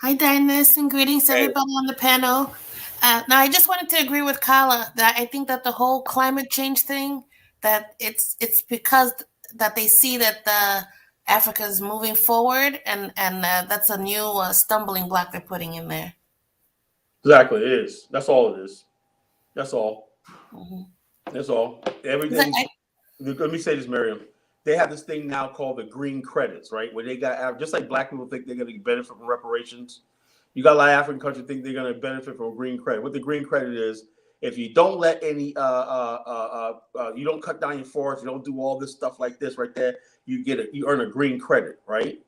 Hi, Dynast, and greetings to everybody on the panel. Now, I just wanted to agree with Kala that I think that the whole climate change thing, that it's because that they see that Africa is moving forward, and that's a new stumbling block they're putting in there. Exactly, it is. That's all it is. That's all. Mm-hmm. That's all. Everything. Let me say this, Miriam. They have this thing now called the green credits, right? Where they got, just like black people think they're going to benefit from reparations. You got a lot of African countries think they're going to benefit from a green credit. What the green credit is, if you don't let any, you don't cut down your forest, you don't do all this stuff like this right there, you earn a green credit, right?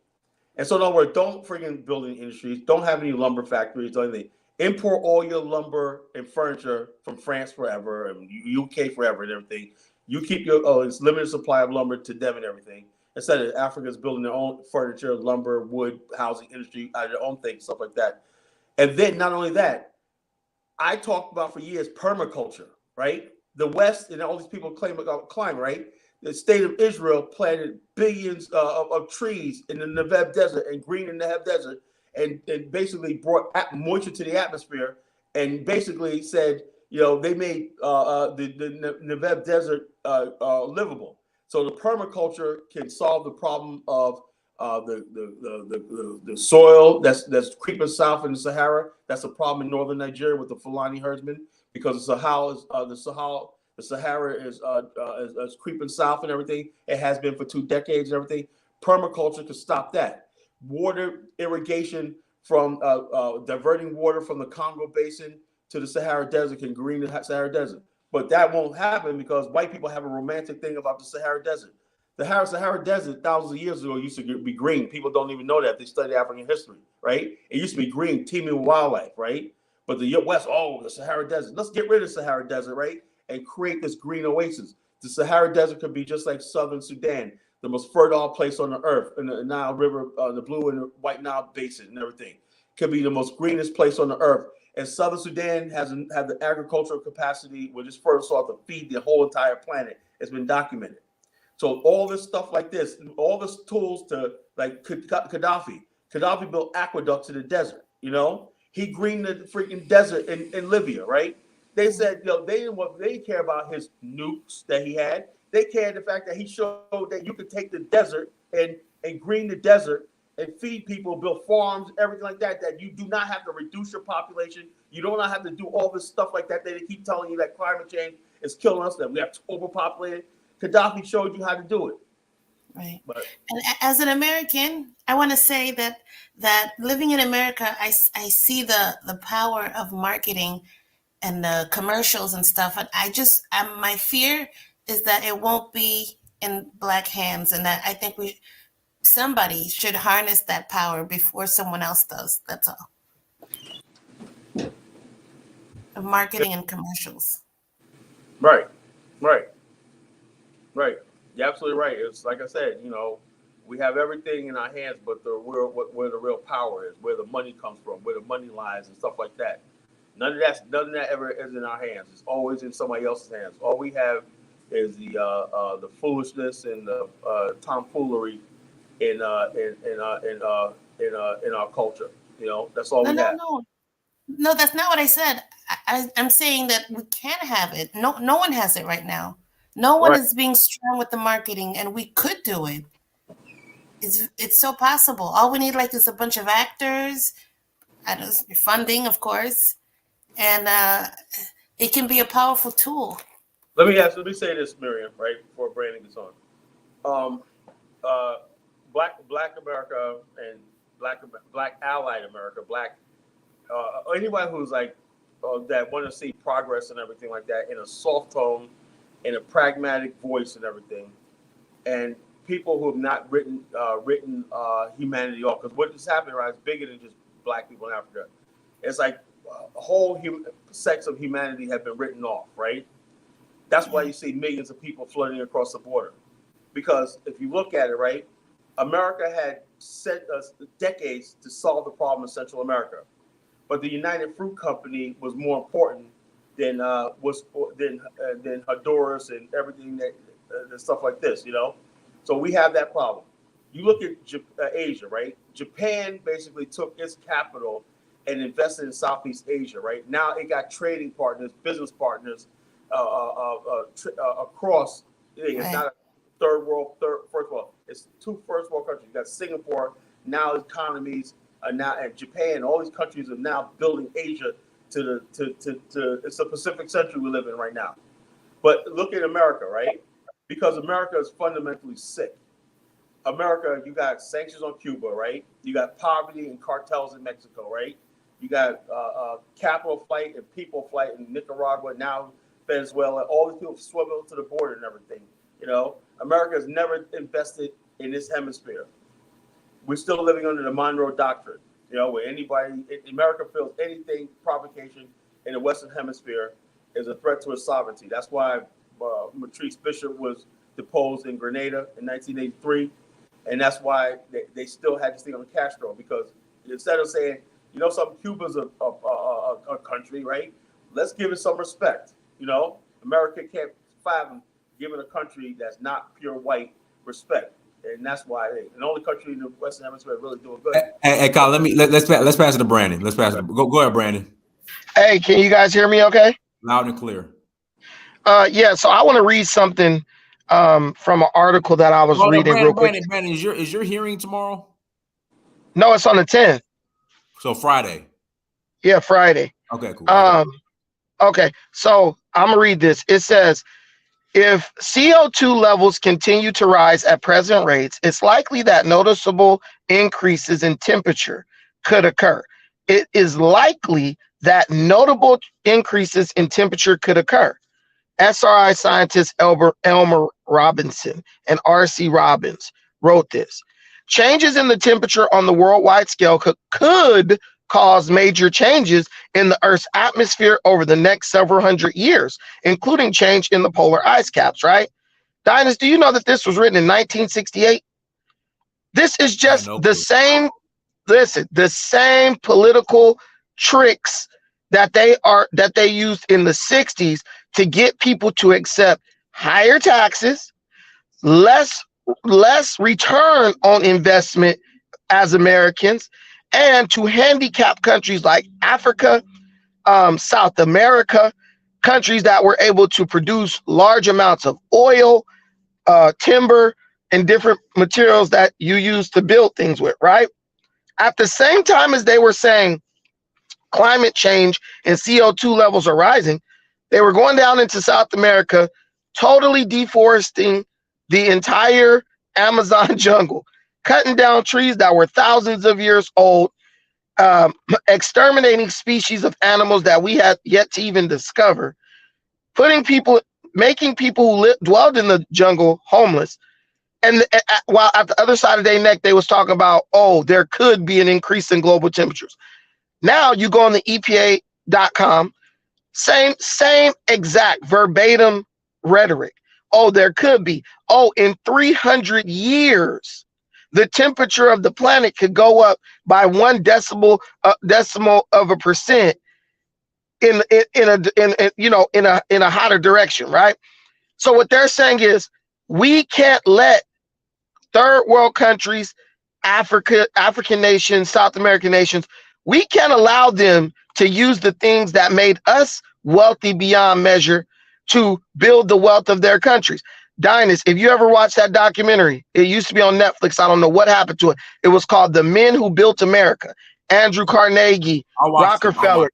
And so in other words, don't friggin' build any industries, don't have any lumber factories, don't anything. Import all your lumber and furniture from France forever and UK forever and everything. You keep your it's limited supply of lumber to them and everything. Instead of Africa's building their own furniture, lumber, wood, housing industry, their own things, stuff like that. And then not only that, I talked about for years permaculture, right? The West and all these people claim about climate, right? The state of Israel planted billions of trees in the Negev Desert and green in the Negev Desert, and basically brought moisture to the atmosphere, and basically said, they made the Negev Desert livable. So the permaculture can solve the problem of the soil that's creeping south in the Sahara. That's a problem in northern Nigeria with the Fulani herdsmen, because the Sahara is creeping south and everything. It has been for 2 decades and everything. Permaculture can stop that. Water irrigation from diverting water from the Congo Basin to the Sahara Desert can green the Sahara Desert. But that won't happen because white people have a romantic thing about the Sahara Desert. The Sahara Desert thousands of years ago used to be green. People don't even know that if they study African history, right? It used to be green, teeming with wildlife, right? But the West, the Sahara Desert. Let's get rid of the Sahara Desert, right? And create this green oasis. The Sahara Desert could be just like southern Sudan, the most fertile place on the earth, in the Nile River, the Blue and the White Nile Basin and everything. Could be the most greenest place on the earth. And southern Sudan have the agricultural capacity with its fertile soil to feed the whole entire planet. It's been documented. So all this stuff like this, all this tools to like Gaddafi built aqueducts in the desert, you know? He greened the freaking desert in Libya, right? They said, they didn't care about his nukes that he had. They cared the fact that he showed that you could take the desert and green the desert and feed people, build farms, everything like that, that you do not have to reduce your population. You do not have to do all this stuff like that. They keep telling you that climate change is killing us, that we have to overpopulate. Gaddafi showed you how to do it. Right. And as an American, I want to say that living in America, I see the power of marketing and the commercials and stuff. And my fear is that it won't be in Black hands, and that I think somebody should harness that power before someone else does. That's all. Of marketing and commercials. Right. You're absolutely right. It's like I said, we have everything in our hands, but where the real power is, where the money comes from, where the money lies, and stuff like that. None of that ever is in our hands. It's always in somebody else's hands. All we have is the foolishness and the tomfoolery in our culture. That's all we have. No, that's not what I said. I'm saying that we can have it. No one has it right now. No one is being strong with the marketing, and we could do it. It's so possible. All we need is a bunch of actors, funding, of course, and it can be a powerful tool. Let me say this, Miriam, right before Brandon gets on. Black America and Black allied America, anybody who's that want to see progress and everything like that in a soft tone, in a pragmatic voice and everything, and people who have not written humanity off, because what is happening is bigger than just Black people in Africa. It's like a whole sects of humanity have been written off, right? That's why you see millions of people flooding across the border, because if you look at it, right, America had set us decades to solve the problem in Central America, but the United Fruit Company was more important than Honduras and everything that stuff like this, So we have that problem. You look at Asia, right? Japan basically took its capital and invested in Southeast Asia, right? Now it got trading partners, business partners across. It's not a first world. It's two first world countries. You got Singapore. Now economies are now, and Japan. All these countries are now building Asia to it's the Pacific Century we live in right now. But look at America, right? Because America is fundamentally sick. America, you got sanctions on Cuba, right? You got poverty and cartels in Mexico, right? You got capital flight and people flight in Nicaragua, now Venezuela. All these people swivel to the border and everything. America has never invested in this hemisphere. We're still living under the Monroe Doctrine, where America feels anything provocation in the Western Hemisphere is a threat to its sovereignty. That's why Matrice Bishop was deposed in Grenada in 1983. And that's why they still had this thing on Castro, because instead of saying, Cuba's a country, right? Let's give it some respect. America can't fathom giving a country that's not pure white respect. And that's why the only country in the Western Hemisphere really doing good. Hey, Kyle, let's pass it to Brandon. Let's pass it. Go ahead, Brandon. Hey, can you guys hear me okay? Loud and clear. So I want to read something from an article that I was reading real quick. Brandon, is your hearing tomorrow? No, it's on the 10th. So Friday. Yeah, Friday. Okay, cool. Okay, so I'm gonna read this. It says, if CO2 levels continue to rise at present rates, it's likely that noticeable increases in temperature could occur. It is likely that notable increases in temperature could occur. SRI scientist Elmer Robinson and R.C. Robbins wrote this. Changes in the temperature on the worldwide scale could cause major changes in the Earth's atmosphere over the next several hundred years, including change in the polar ice caps, right? Dynas, do you know that this was written in 1968? This is just the same, listen, the same political tricks that they used in the 60s to get people to accept higher taxes, less return on investment as Americans, and to handicap countries like Africa, South America, countries that were able to produce large amounts of oil, timber, and different materials that you use to build things with, right? At the same time as they were saying climate change and CO2 levels are rising, they were going down into South America, totally deforesting the entire Amazon jungle, cutting down trees that were thousands of years old, exterminating species of animals that we had yet to even discover, making people who dwelled in the jungle homeless. And while at the other side of their neck, they was talking about, oh, there could be an increase in global temperatures. Now you go on the EPA.com, same exact verbatim rhetoric. Oh, there could be. Oh, in 300 years, the temperature of the planet could go up by 1 decimal of a percent in a hotter direction, right? So what they're saying is we can't let third world countries, African nations, South American nations, we can't allow them to use the things that made us wealthy beyond measure to build the wealth of their countries. Dynas, if you ever watched that documentary, it used to be on Netflix. I don't know what happened to it. It was called The Men Who Built America. Andrew Carnegie, Rockefeller,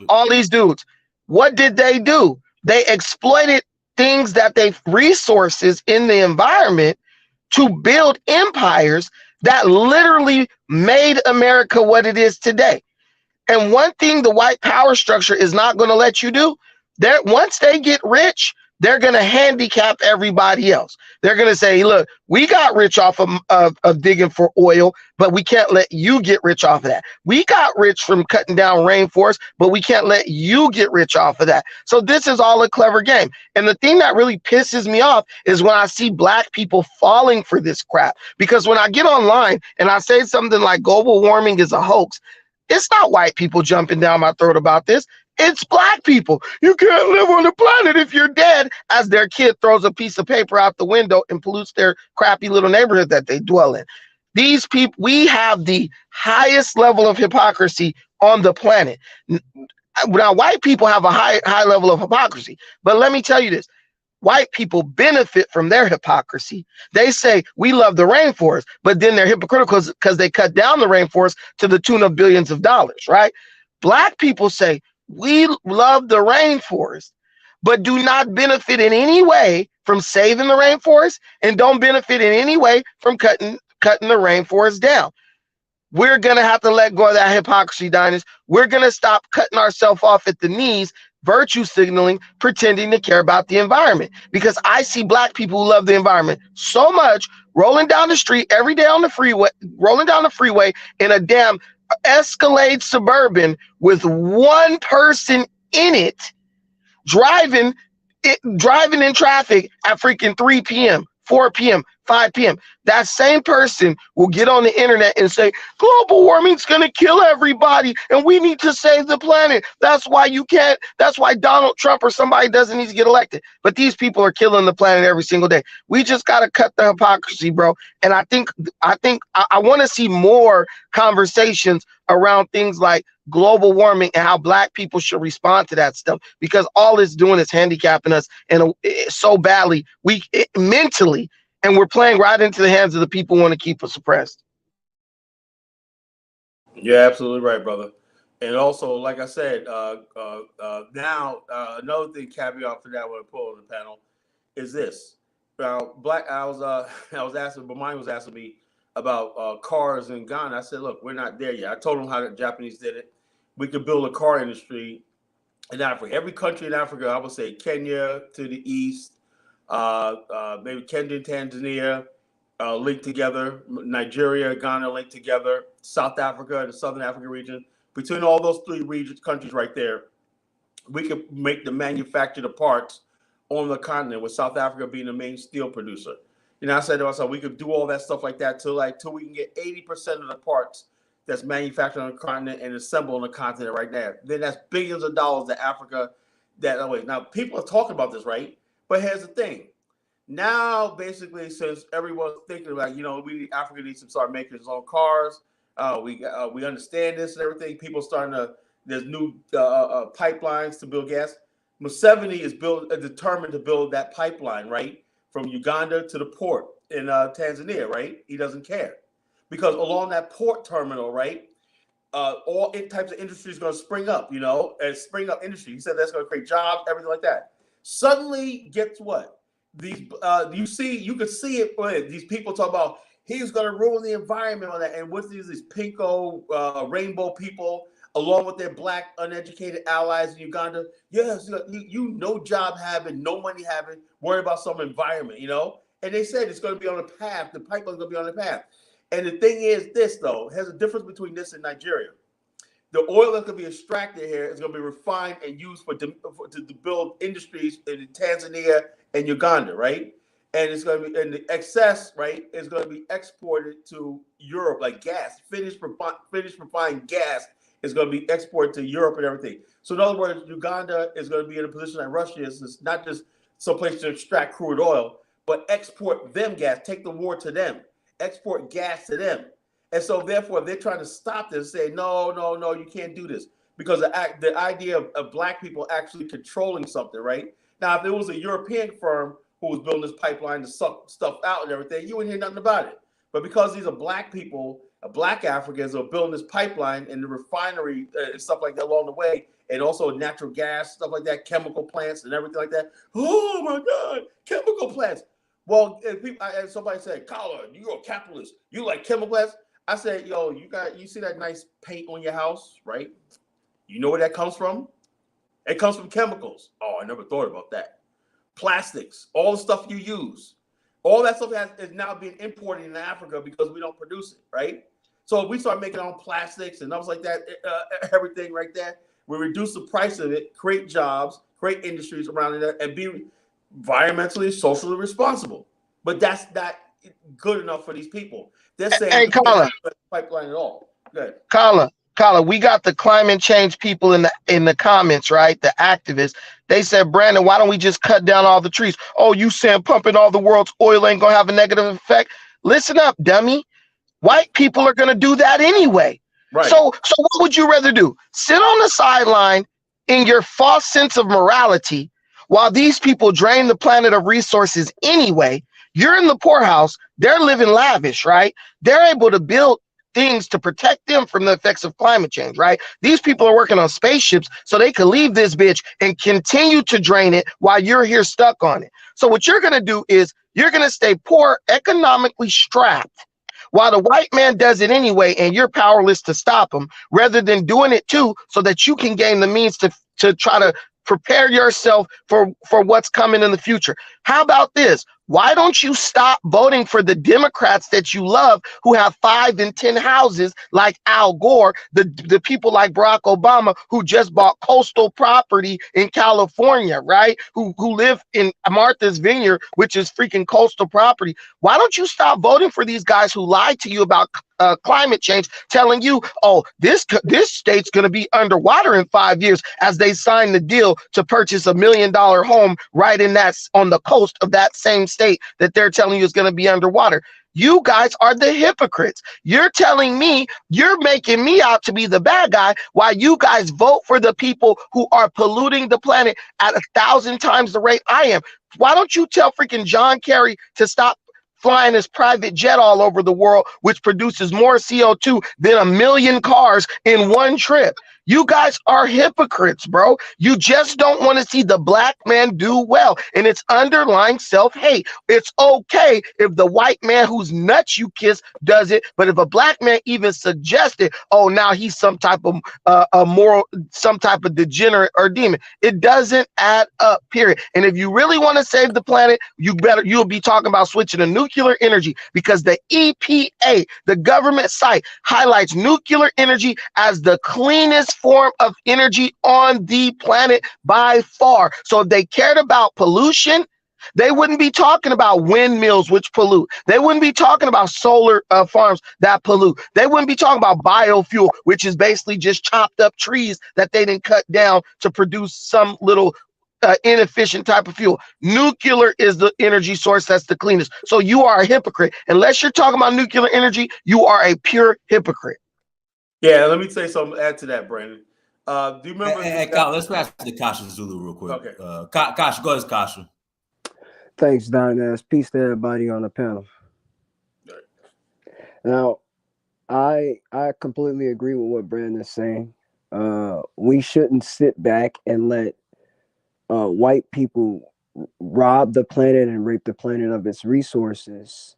all these dudes. What did they do? They exploited things that resources in the environment to build empires that literally made America what it is today. And one thing the white power structure is not going to let you do, once they get rich, they're going to handicap everybody else. They're going to say, look, we got rich off of digging for oil, but we can't let you get rich off of that. We got rich from cutting down rainforests, but we can't let you get rich off of that. So this is all a clever game. And the thing that really pisses me off is when I see black people falling for this crap. Because when I get online and I say something like global warming is a hoax, it's not white people jumping down my throat about this. It's black people. You can't live on the planet if you're dead, as their kid throws a piece of paper out the window and pollutes their crappy little neighborhood that they dwell in. These people, we have the highest level of hypocrisy on the planet. Now, white people have a high level of hypocrisy, but let me tell you this. White people benefit from their hypocrisy. They say we love the rainforest, but then they're hypocritical because they cut down the rainforest to the tune of billions of dollars, right? Black people say we love the rainforest, but do not benefit in any way from saving the rainforest and don't benefit in any way from cutting the rainforest down. We're going to have to let go of that hypocrisy, Dynas. We're going to stop cutting ourselves off at the knees, virtue signaling, pretending to care about the environment. Because I see black people who love the environment so much, rolling down the street every day on the freeway, in a damn Escalade Suburban with one person in it, driving in traffic at freaking 3 p.m., 4 p.m., 5 p.m. That same person will get on the internet and say, global warming's going to kill everybody and we need to save the planet. That's why Donald Trump or somebody doesn't need to get elected. But these people are killing the planet every single day. We just got to cut the hypocrisy, bro. And I want to see more conversations around things like global warming and how black people should respond to that stuff, because all it's doing is handicapping us so badly, mentally, and we're playing right into the hands of the people who want to keep us suppressed. You're absolutely right, brother. And also, like I said, now another thing, caveat for that, I want to put on the panel is this. Now, I was asking, but mine was asking me, cars in Ghana. I said, look, we're not there yet. I told them how the Japanese did it. We could build a car industry in Africa. Every country in Africa, I would say Kenya to the east, maybe Kenya, Tanzania, linked together, Nigeria, Ghana linked together, South Africa, the Southern Africa region. Between all those three countries right there, we could make the manufacture the parts on the continent, with South Africa being the main steel producer. I said to myself, we could do all that stuff like that till we can get 80% of the parts that's manufactured on the continent and assembled on the continent right now. Then that's billions of dollars to Africa. Now people are talking about this, right? But here's the thing. Now, basically, since everyone's thinking about, Africa needs to start making its own cars. We understand this and everything. People there's new pipelines to build gas. Museveni is determined to build that pipeline, right? From Uganda to the port in Tanzania, right? He doesn't care. Because along that port terminal, right, all types of industries going to spring up, and spring up industry. He said that's going to create jobs, everything like that. Suddenly, guess what? You can see it. These people talk about he's going to ruin the environment on that. And what's these pinko rainbow people, along with their black uneducated allies in Uganda? Yes, job having, no money having, worry about some environment, And they said it's going to be on a path. The pipeline's going to be on the path. And the thing is this, though, has a difference between this and Nigeria. The oil that's going to be extracted here is going to be refined and used to build industries in Tanzania and Uganda, right? And it's going to be, and the excess, right, is going to be exported to Europe, like gas. Finished refined gas is going to be exported to Europe and everything. So in other words, Uganda is going to be in a position like Russia is. It's not just some place to extract crude oil, but export them gas, take the war to them, export gas to them. And so therefore, they're trying to stop this, say, no, you can't do this. Because the idea of black people actually controlling something, right? Now, if it was a European firm who was building this pipeline to suck stuff out and everything, you wouldn't hear nothing about it. But because these are black people, black Africans are building this pipeline and the refinery and stuff like that along the way, and also natural gas, stuff like that, chemical plants and everything like that. Oh my God, chemical plants. Well, and somebody said, Carla, you're a capitalist. You like chemical plants? I said, yo, you see that nice paint on your house, right? You know where that comes from? It comes from chemicals. Oh, I never thought about that. Plastics, all the stuff you use. All that stuff is now being imported into Africa because we don't produce it, right? So if we start making our own plastics and stuff like that, everything right there, we reduce the price of it, create jobs, create industries around it, and be environmentally, socially responsible. But that's not good enough for these people. They're saying, hey, Carla, pipeline at all. Good. Carla, we got the climate change people in the comments, right? The activists. They said, Brandon, why don't we just cut down all the trees? Oh, you saying pumping all the world's oil ain't gonna have a negative effect? Listen up, dummy. White people are gonna do that anyway. Right. So what would you rather do? Sit on the sideline in your false sense of morality while these people drain the planet of resources anyway? You're in the poorhouse. They're living lavish, right? They're able to build things to protect them from the effects of climate change, right? These people are working on spaceships so they can leave this bitch and continue to drain it while you're here stuck on it. So what you're going to do is you're going to stay poor, economically strapped, while the white man does it anyway, and you're powerless to stop him, rather than doing it too so that you can gain the means to try to prepare yourself for what's coming in the future. How about this? Why don't you stop voting for the Democrats that you love, who have 5 and 10 houses, like Al Gore, the people like Barack Obama, who just bought coastal property in California, right? Who live in Martha's Vineyard, which is freaking coastal property. Why don't you stop voting for these guys who lied to you about climate change, telling you, oh, this state's going to be underwater in 5 years, as they signed the deal to purchase $1 million home right on the coast of that same state that they're telling you is going to be underwater. You guys are the hypocrites. You're telling me, you're making me out to be the bad guy, while you guys vote for the people who are polluting the planet at 1,000 times the rate I am. Why don't you tell freaking John Kerry to stop flying his private jet all over the world, which produces more CO2 than 1 million cars in one trip? You guys are hypocrites, bro. You just don't want to see the black man do well. And it's underlying self-hate. It's okay if the white man whose nuts you kiss does it, but if a black man even suggested, oh, now he's some type of a moral, some type of degenerate or demon, it doesn't add up, period. And if you really want to save the planet, you'll be talking about switching to nuclear energy, because the EPA, the government site, highlights nuclear energy as the cleanest form of energy on the planet by far. So if they cared about pollution, they wouldn't be talking about windmills, which pollute. They wouldn't be talking about solar farms that pollute. They wouldn't be talking about biofuel, which is basically just chopped up trees that they didn't cut down to produce some little inefficient type of fuel. Nuclear is the energy source that's the cleanest. So you are a hypocrite. Unless you're talking about nuclear energy, you are a pure hypocrite. Yeah, let me say something. Add to that, Brandon. Do you remember? Hey, let's pass to Kasha Zulu real quick. Okay. Kasha, go ahead, Kasha. Thanks, Dynast. Peace to everybody on the panel. Now, I completely agree with what Brandon's saying. We shouldn't sit back and let white people rob the planet and rape the planet of its resources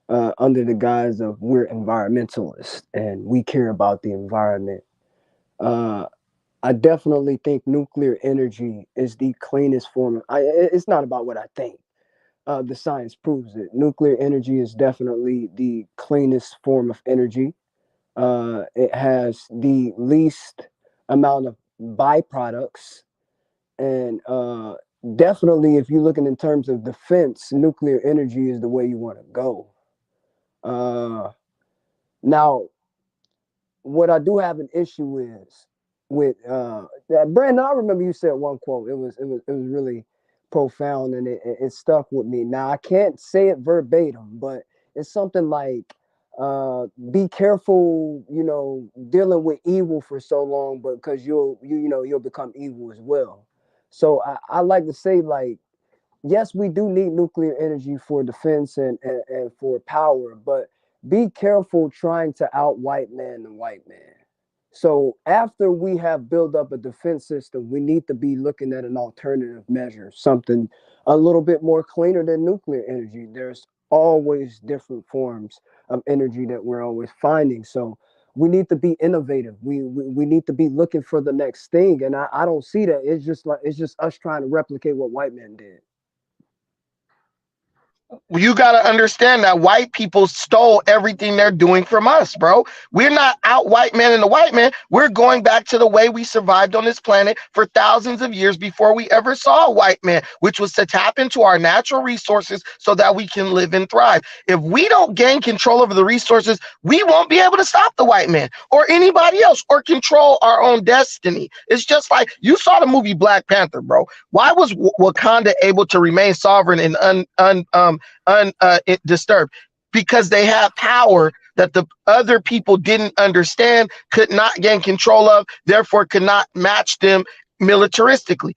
under the guise of we're environmentalists and we care about the environment. I definitely think nuclear energy is the cleanest form. It's not about what I think. The science proves it. Nuclear energy is definitely the cleanest form of energy. It has the least amount of byproducts. And definitely, if you're looking in terms of defense, nuclear energy is the way you want to go. Now, what I do have an issue with Brandon, I remember you said one quote. It was really profound, and it stuck with me. Now, I can't say it verbatim, but it's something like, be careful, dealing with evil for so long, but because you'll become evil as well. So I like to say, like, yes, we do need nuclear energy for defense and for power, but be careful trying to out-white man the white man. So after we have built up a defense system, we need to be looking at an alternative measure, something a little bit more cleaner than nuclear energy. There's always different forms of energy that we're always finding. So we need to be innovative. We need to be looking for the next thing. And I don't see that. It's just us trying to replicate what white men did. You got to understand that white people stole everything they're doing from us, bro. We're not out white man and the white man. We're going back to the way we survived on this planet for thousands of years before we ever saw a white man, which was to tap into our natural resources so that we can live and thrive. If we don't gain control over the resources, we won't be able to stop the white man or anybody else or control our own destiny. It's just like you saw the movie Black Panther, bro. Why was Wakanda able to remain sovereign and undisturbed? Because they have power that the other people didn't understand, could not gain control of, therefore could not match them militaristically.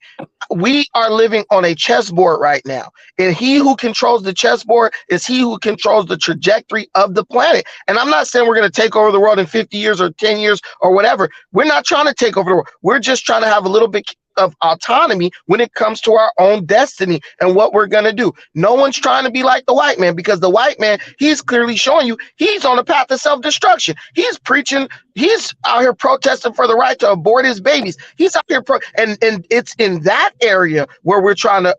We are living on a chessboard right now, and he who controls the chessboard is he who controls the trajectory of the planet. And I'm not saying we're going to take over the world in 50 years or 10 years or whatever. We're not trying to take over the world. We're just trying to have a little bit of autonomy when it comes to our own destiny and what we're going to do. No one's trying to be like the white man, because the white man, he's clearly showing you he's on a path of self-destruction. He's preaching, he's out here protesting for the right to abort his babies. He's out here and it's in that area where we're trying to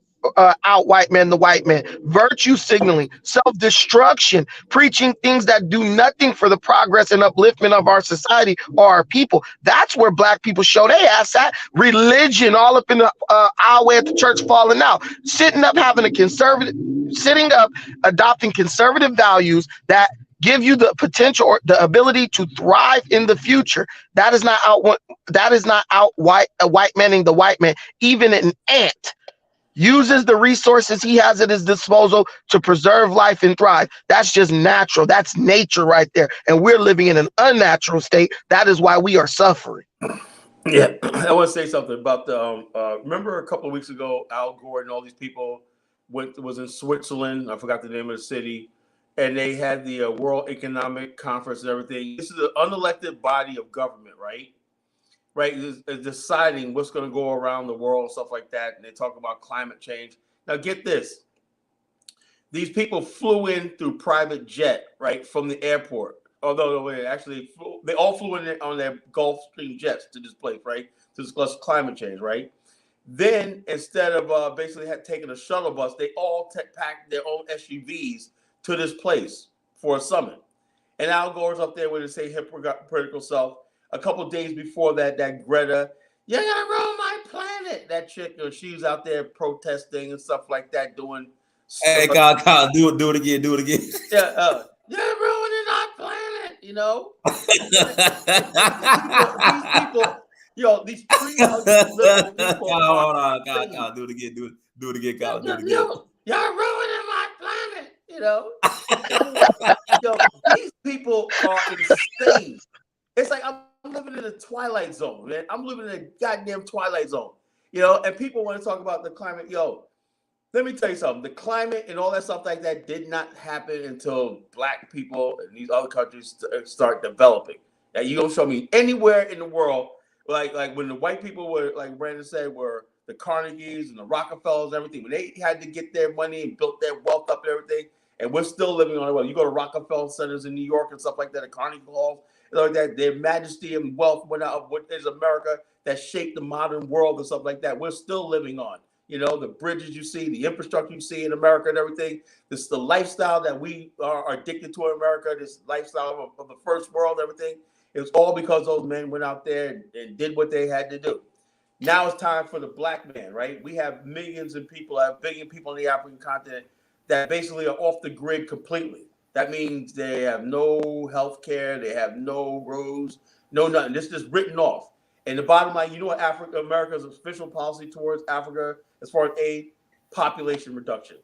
out white man the white man. Virtue signaling, self-destruction, preaching things that do nothing for the progress and upliftment of our society or our people. That's where black people show their ass at. Religion all up in the aisleway at the church falling out. Sitting up adopting conservative values that give you the potential or the ability to thrive in the future. That is not white manning the white man. Even an ant uses the resources he has at his disposal to preserve life and thrive. That's just natural. That's nature right there. And we're living in an unnatural state. That is why we are suffering. Yeah, I want to say something about the. Remember a couple of weeks ago, Al Gore and all these people was in Switzerland. I forgot the name of the city, and they had the World Economic Conference and everything. This is an unelected body of government, right? right, is deciding what's going to go around the world and stuff like that. And they talk about climate change. Now, get this. These people flew in through private jet, right, from the airport. Although they all flew in on their Gulfstream jets to this place, right, to discuss climate change, right? Then instead of basically taking a shuttle bus, they all packed their own SUVs to this place for a summit. And Al Gore's up there with his hypocritical self. A couple of days before that Greta, you're gonna ruin my planet. That chick, she's out there protesting and stuff like that, doing. Hey, God, do it again. Yeah, you're ruining our planet. You know, these people, these 300 little people. Hold on, God, do it again. Do it again, God, do it again. You're ruining my planet. You know, these people are insane. It's like I'm living in a twilight zone, man. I'm living in a goddamn twilight zone. And people want to talk about the climate. Let me tell you something. The climate and all that stuff like that did not happen until black people in these other countries start developing. Now, you don't show me anywhere in the world, like when the white people were, like Brandon said, were the Carnegies and the Rockefellers and everything, when they had to get their money and built their wealth up and everything, and we're still living on it. Well, you go to Rockefeller centers in New York and stuff like that, at Carnegie Hall, like that, their majesty and wealth went out of what is America that shaped the modern world and stuff like that. We're still living on. The bridges you see, the infrastructure you see in America and everything. This is the lifestyle that we are addicted to in America, this lifestyle of the first world, everything. It was all because those men went out there and did what they had to do. Now it's time for the black man, right? We have millions of people, a billion people on the African continent that basically are off the grid completely. That means they have no health care, they have no roads, no nothing. This is just written off. And the bottom line, you know what America's official policy towards Africa as far as aid? Population reduction.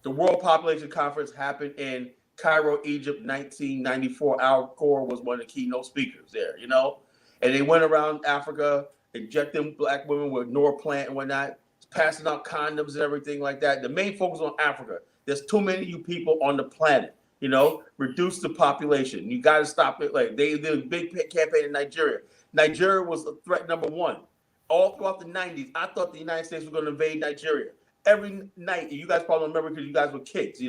The World Population Conference happened in Cairo, Egypt, 1994. Al Gore was one of the keynote speakers there, And they went around Africa, injecting black women with Norplant and whatnot, passing out condoms and everything like that. The main focus on Africa. There's too many of you people on the planet. Reduce the population. You got to stop it. Like they did a big campaign in Nigeria. Nigeria was the threat number one. All throughout the 90s, I thought the United States was going to invade Nigeria. Every night, you guys probably remember because you guys were kids,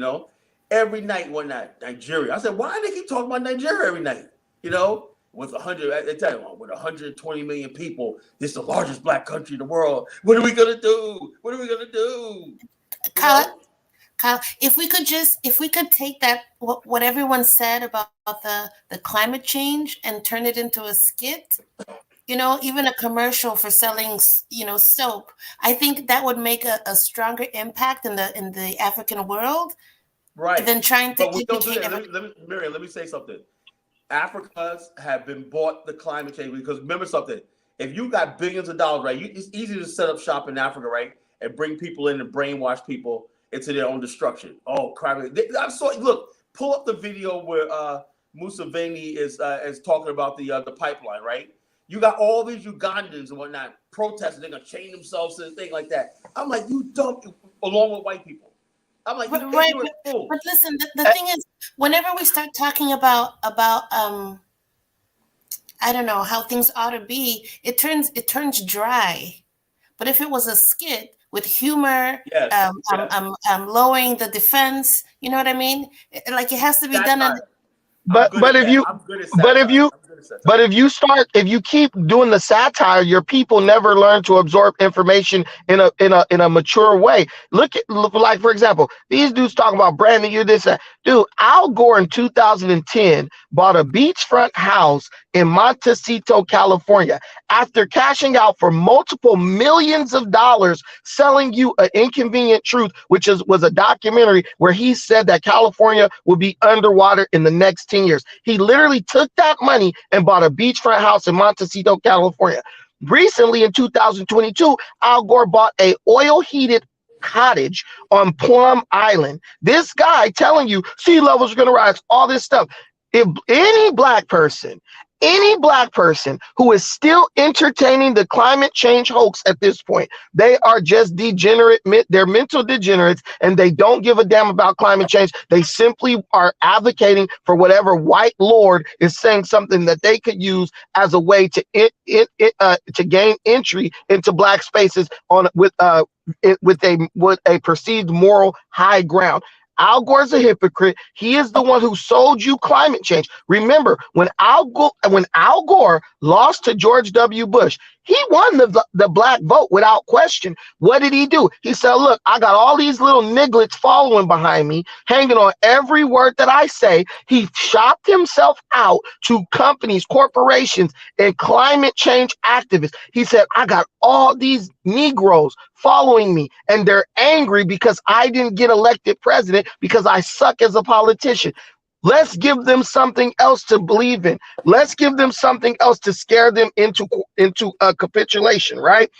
Every night, one night, Nigeria. I said, why do they keep talking about Nigeria every night? With 120 million people, this is the largest black country in the world. What are we going to do? What are we going to do? Kyle, if we could take that, what everyone said about the climate change and turn it into a skit, even a commercial for selling, soap, I think that would make a stronger impact in the African world, right? Than trying to educate everyone. Miriam, let me say something. Africans have been bought the climate change because remember something. If you got billions of dollars, right, it's easy to set up shop in Africa, right, and bring people in and brainwash people into their own destruction. Oh, crap! Look, pull up the video where Museveni is talking about the pipeline, right? You got all these Ugandans and whatnot protesting. They're gonna chain themselves to the thing like that. I'm like, you dumb, along with white people. I'm like, but listen, the thing is, whenever we start talking about I don't know how things ought to be, it turns dry. But if it was a skit with humor, yes. Lowering the defense, you know what I mean? Like it has to be done. But if you keep doing the satire, your people never learn to absorb information in a mature way. Look like, for example, these dudes talking about Brandon, you this, that. Dude, Al Gore in 2010 bought a beachfront house in Montecito, California, after cashing out for multiple millions of dollars, selling you an inconvenient truth, which was a documentary where he said that California would be underwater in the next 10 years. He literally took that money and bought a beachfront house in Montecito, California. Recently, in 2022, Al Gore bought a oil-heated cottage on Plum Island. This guy telling you sea levels are going to rise, all this stuff. If any black person any black person who is still entertaining the climate change hoax at this point, they are just degenerate. They're mental degenerates, and they don't give a damn about climate change. They simply are advocating for whatever white lord is saying something that they could use as a way to gain entry into black spaces with a perceived moral high ground. Al Gore's a hypocrite. He is the one who sold you climate change. Remember, when Al Gore lost to George W. Bush, he won the black vote without question. What did he do? He said, look, I got all these little nigglets following behind me, hanging on every word that I say. He shopped himself out to companies, corporations, and climate change activists. He said, I got all these Negroes following me, and they're angry because I didn't get elected president because I suck as a politician. Let's give them something else to believe in. Let's give them something else to scare them into a capitulation, right?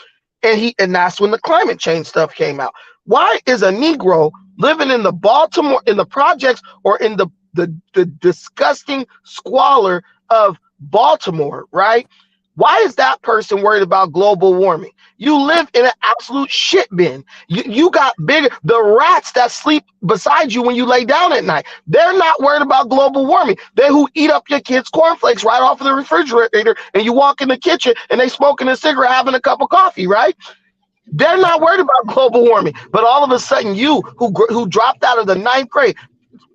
And that's when the climate change stuff came out. Why is a Negro living in the Baltimore, in the projects, or in the disgusting squalor of Baltimore, right? Why is that person worried about global warming? You live in an absolute shit bin. You got bigger. The rats that sleep beside you when you lay down at night, they're not worried about global warming. They who eat up your kids' cornflakes right off of the refrigerator, and you walk in the kitchen and they smoking a cigarette, having a cup of coffee, right? They're not worried about global warming. But all of a sudden, you who dropped out of the 9th grade,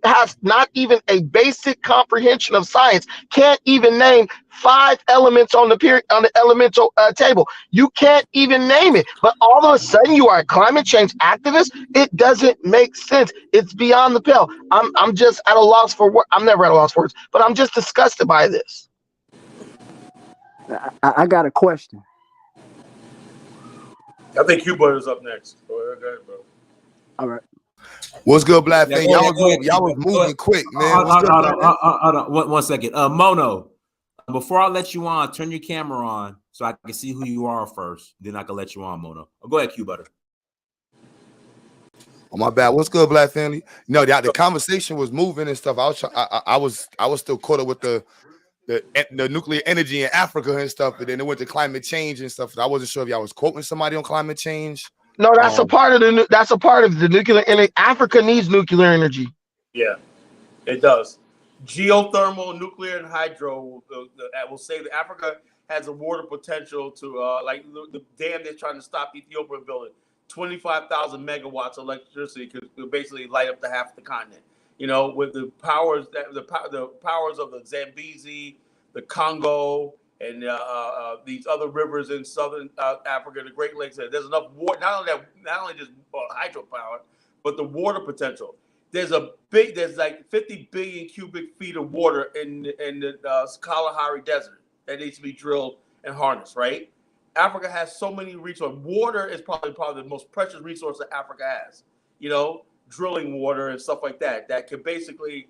has not even a basic comprehension of science, can't even name 5 elements on the elemental table. You can't even name it, but all of a sudden you are a climate change activist. It doesn't make sense. It's beyond the pale. I'm just at a loss for words. I'm never at a loss for words, but I'm just disgusted by this. I got a question. I think Q-Butter's up next. Go ahead, bro. All right. What's good, Black thing? Y'all was moving quick, man. Hold on. One second. Mono, before I let you on, turn your camera on so I can see who you are first. Then I can let you on, Mono. Go ahead, Q-Butter. Oh, my bad. What's good, Black family? No, the conversation was moving and stuff. I was still caught up with the nuclear energy in Africa and stuff, but then it went to climate change and stuff. I wasn't sure if y'all was quoting somebody on climate change. No, that's a part of the nuclear energy. Africa needs nuclear energy. Yeah, it does. Geothermal, nuclear, and hydro will say that Africa has a water potential to like the dam they're trying to stop Ethiopia building. 25,000 megawatts of electricity could basically light up the half of the continent. You know, with the powers the powers of the Zambezi, the Congo, and these other rivers in southern Africa, the Great Lakes. There's enough water, not only just hydropower, but the water potential. There's like 50 billion cubic feet of water in the Kalahari Desert that needs to be drilled and harnessed. Right? Africa has so many resources. Water is probably the most precious resource that Africa has. You know, drilling water and stuff like that can basically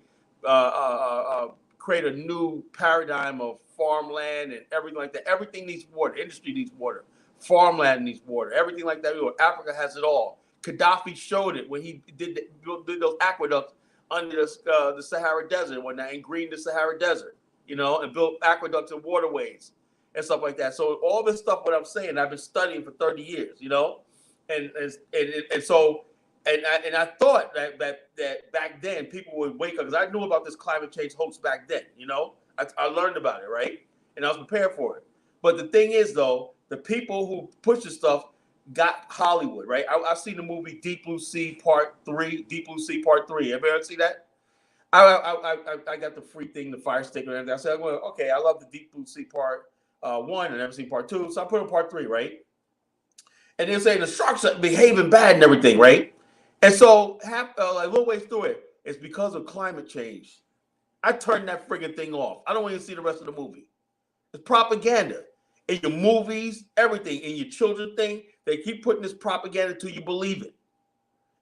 create a new paradigm of farmland and everything like that. Everything needs water. Industry needs water. Farmland needs water. Everything like that. Africa has it all. Gaddafi showed it when he did those aqueducts under the Sahara Desert and greened the Sahara Desert, you know, and built aqueducts and waterways and stuff like that. So all this stuff, what I'm saying, I've been studying for 30 years, you know, and so I thought that back then people would wake up, because I knew about this climate change hoax back then, you know. I learned about it, right? And I was prepared for it. But the thing is, though, the people who push this stuff got Hollywood, right? I've seen the movie Deep Blue Sea Part 3. Deep Blue Sea Part 3. Ever see that? I got the free thing, the fire stick and everything. I said, well, okay, I love the Deep Blue Sea Part 1. I never seen Part 2. So I put in Part 3, right? And they're saying the sharks are behaving bad and everything, right? And so a little ways through it, it's because of climate change. I turned that friggin' thing off. I don't want to see the rest of the movie. It's propaganda. In your movies, everything, in your children thing, they keep putting this propaganda till you believe it.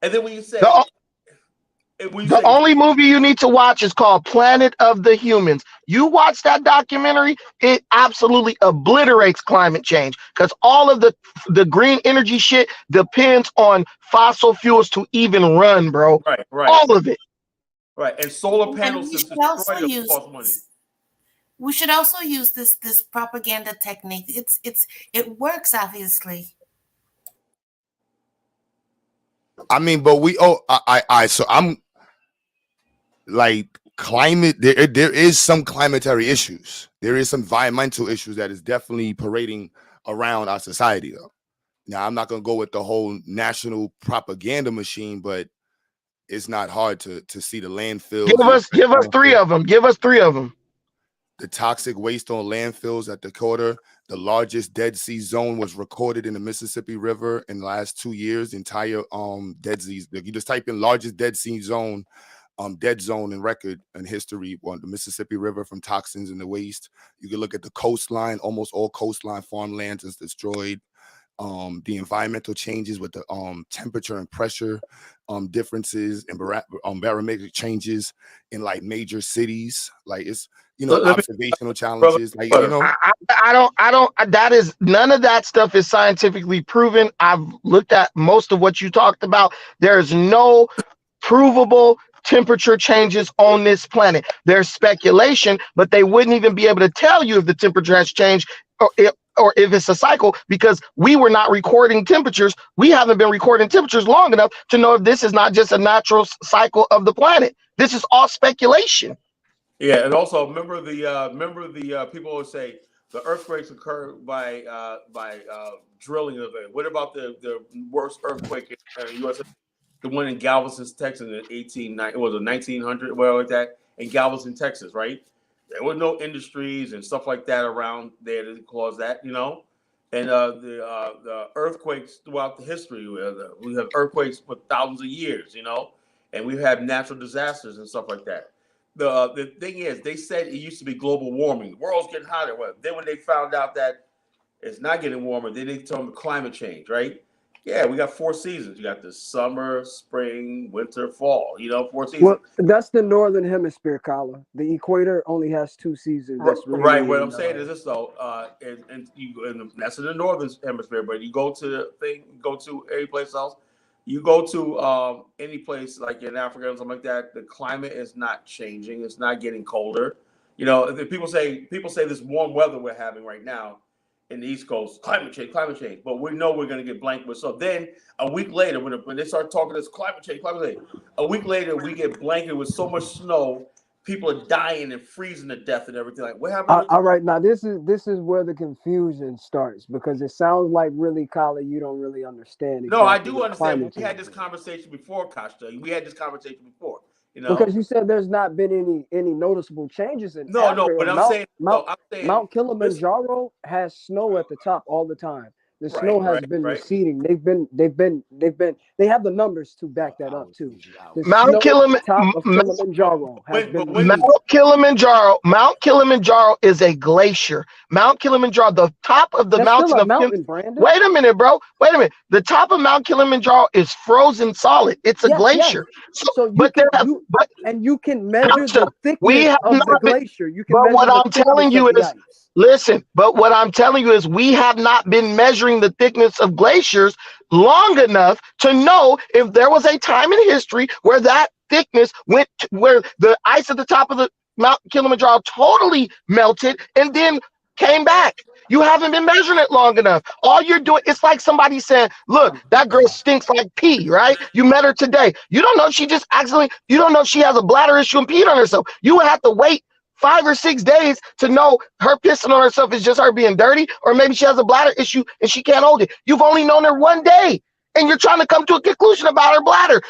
And then when you say... The only movie you need to watch is called Planet of the Humans. You watch that documentary, it absolutely obliterates climate change, because all of the green energy shit depends on fossil fuels to even run, bro. Right. All of it. Right, and solar panels to destroy them cost money. we should also use this propaganda technique. It works, obviously. I mean, but so I'm like climate. There is some climatary issues. There is some environmental issues that is definitely parading around our society, though. Now, I'm not gonna go with the whole national propaganda machine, but it's not hard to see the landfills. Give us three of them. Give us three of them. The toxic waste on landfills at the Dakota. The largest Dead Sea zone was recorded in the Mississippi River in the last 2 years. The entire Dead Sea. You just type in largest Dead Sea zone, dead zone in record and history on the Mississippi River from toxins and the waste. You can look at the coastline. Almost all coastline farmlands is destroyed. The environmental changes with the temperature and pressure differences and barometric changes in like major cities. Like it's observational challenges. Like I don't. That is none of that stuff is scientifically proven. I've looked at most of what you talked about. There's no provable temperature changes on this planet. There's speculation, but they wouldn't even be able to tell you if the temperature has changed or if it's a cycle, because we were not recording temperatures. We haven't been recording temperatures long enough to know if this is not just a natural cycle of the planet. This is all speculation. Yeah, and also remember the people always say the earthquakes occur by drilling of it. What about the worst earthquake in the U.S.? The one in Galveston, Texas, in 1900, well, like that, in Galveston, Texas, right? There were no industries and stuff like that around there to cause that, And the earthquakes throughout the history, we have earthquakes for thousands of years, and we've had natural disasters and stuff like that. The thing is, they said it used to be global warming. The world's getting hotter. Well, then when they found out that it's not getting warmer, then they told them climate change, right? Yeah, we got 4 seasons. You got the summer, spring, winter, fall. 4 seasons. Well, that's the northern hemisphere, Kala. The equator only has 2 seasons. That's really, right. What I'm saying is this, though, and that's in the northern hemisphere. But you go to any place else. You go to any place like in Africa or something like that. The climate is not changing. It's not getting colder. People say this warm weather we're having right now in the East Coast, climate change, but we know we're going to get blanked with. So then a week later, when they start talking this climate change, a week later we get blanketed with so much snow, people are dying and freezing to death and everything. Like, what happened? All right, now this is where the confusion starts, because it sounds like really, Kala, you don't really understand. No, I do understand. We had this conversation before, Costa. We had this conversation before. Because you said there's not been any noticeable changes in Africa. But I'm saying Mount Kilimanjaro has snow at the top all the time. The snow has been receding. They have the numbers to back that up too. Mount Kilimanjaro is a glacier. Mount Kilimanjaro, the top of the mountain of Brandon. Wait a minute, bro. Wait a minute. The top of Mount Kilimanjaro is frozen solid. It's a glacier. So you can measure the thickness of the glacier. You can. But what I'm telling you is, listen. But what I'm telling you is, we have not been measuring the thickness of glaciers long enough to know if there was a time in history where that thickness went where the ice at the top of the Mount Kilimanjaro totally melted and then came back. You haven't been measuring it long enough. All you're doing, it's like somebody saying, look, that girl stinks like pee, right? You met her today. You don't know she just accidentally, you don't know she has a bladder issue and peed on herself. You would have to wait 5 or 6 days to know her pissing on herself is just her being dirty, or maybe she has a bladder issue and she can't hold it. You've only known her 1 day and you're trying to come to a conclusion about her bladder.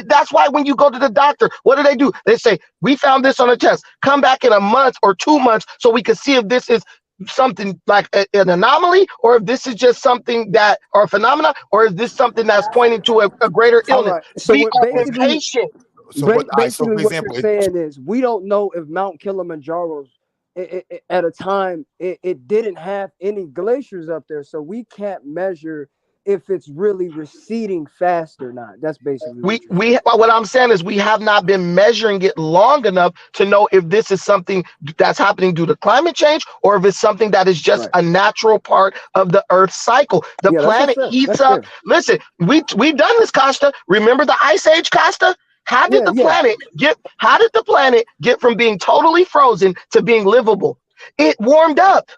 That's why when you go to the doctor, what do? They say, we found this on a test. Come back in a month or 2 months so we can see if this is something like an anomaly, or if this is just something that, or a phenomena, or is this something that's pointing to a greater illness. Right. So be patient. Basically, what you're saying is, we don't know if Mount Kilimanjaro, at a time, it didn't have any glaciers up there, so we can't measure if it's really receding fast or not. That's basically what I'm saying is, we have not been measuring it long enough to know if this is something that's happening due to climate change, or if it's something that is just a natural part of the Earth cycle. The planet heats up. Listen, we've done this, Costa. Remember the Ice Age, Costa? How did the planet get from being totally frozen to being livable? It warmed up.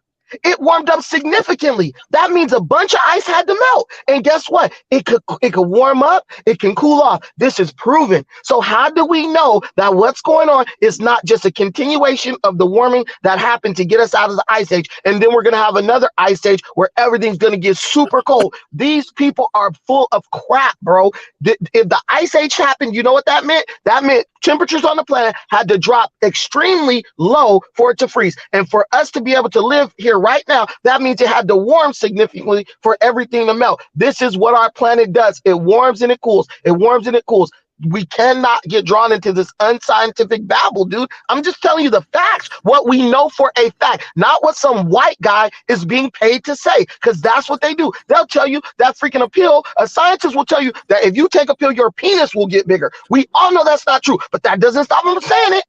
It warmed up significantly. That means a bunch of ice had to melt. And guess what? It could warm up, it can cool off. This is proven. So how do we know that what's going on is not just a continuation of the warming that happened to get us out of the ice age? And then we're going to have another ice age where everything's going to get super cold. These people are full of crap, bro. If the ice age happened, you know what that meant? That meant temperatures on the planet had to drop extremely low for it to freeze. And for us to be able to live here right now, that means it had to warm significantly for everything to melt. This is what our planet does. It warms and it cools. It warms and it cools. We cannot get drawn into this unscientific babble, dude. I'm just telling you the facts, what we know for a fact, not what some white guy is being paid to say, because that's what they do. They'll tell you that freaking a pill. A scientist will tell you that if you take a pill, your penis will get bigger. We all know that's not true, but that doesn't stop them from saying it.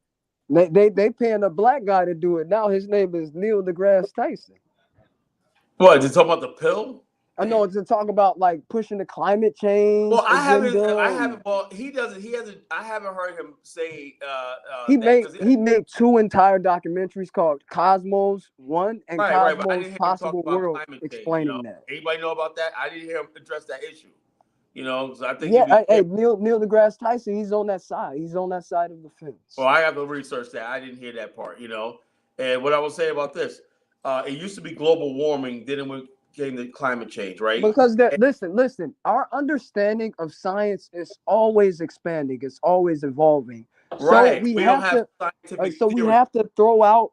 They paying a black guy to do it now. His name is Neil deGrasse Tyson. What, to talk about the pill? I know, to talk about like pushing the climate change. Well, I haven't. Well, he hasn't. I haven't heard him say. He made two entire documentaries called Cosmos 1 and Cosmos Possible World, explaining that. Anybody know about that? I didn't hear him address that issue. You know, so I think. Yeah, Neil deGrasse Tyson, he's on that side. He's on that side of the fence. Well, I have to research that. I didn't hear that part. You know, and what I will say about this, it used to be global warming. Then it came to climate change, right? Because listen, our understanding of science is always expanding, it's always evolving. Right. So we have to throw out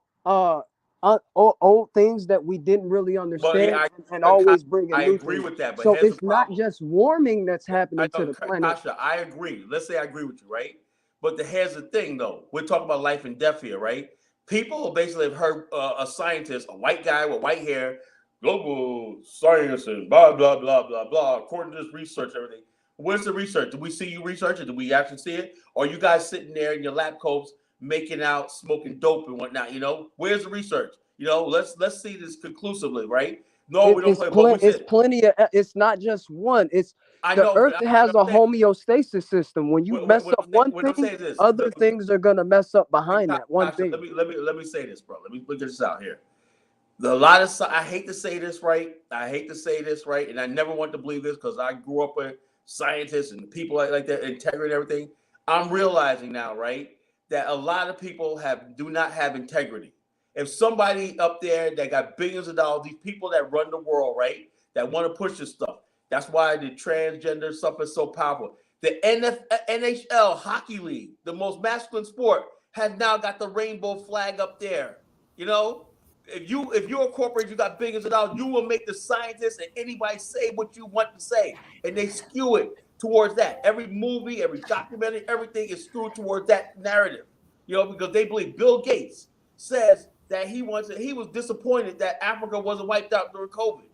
old things that we didn't really understand and always bring in new things. I agree with that, but so it's not just warming that's happening to the planet. Kasha, I agree. Let's say I agree with you, right? But here's the thing, though. We're talking about life and death here, right? People basically have heard a scientist, a white guy with white hair, global science and blah, blah, blah, blah, blah. According to this research, everything. Where's the research? Did we see you research it? Did we actually see it? Or are you guys sitting there in your lab coats making out, smoking dope and whatnot? You know, where's the research? You know, let's see this conclusively, right? No, we don't play. It's plenty of. It's not just one. It's the Earth has a homeostasis system. When you mess up one thing, other things are gonna mess up behind that one thing. Let me say this, bro. Let me put this out here. I hate to say this, right? And I never want to believe this because I grew up with scientists and people like that, integrity and everything. I'm realizing now, right, that a lot of people do not have integrity. If somebody up there that got billions of dollars, these people that run the world, right, that want to push this stuff, that's why the transgender stuff is so powerful. The NHL Hockey League, the most masculine sport, has now got the rainbow flag up there, you know? If you're a corporation, you got billions of dollars, you will make the scientists and anybody say what you want to say. And they skew it towards that. Every movie, every documentary, everything is skewed towards that narrative. You know, because they believe Bill Gates says that he was disappointed that Africa wasn't wiped out during COVID.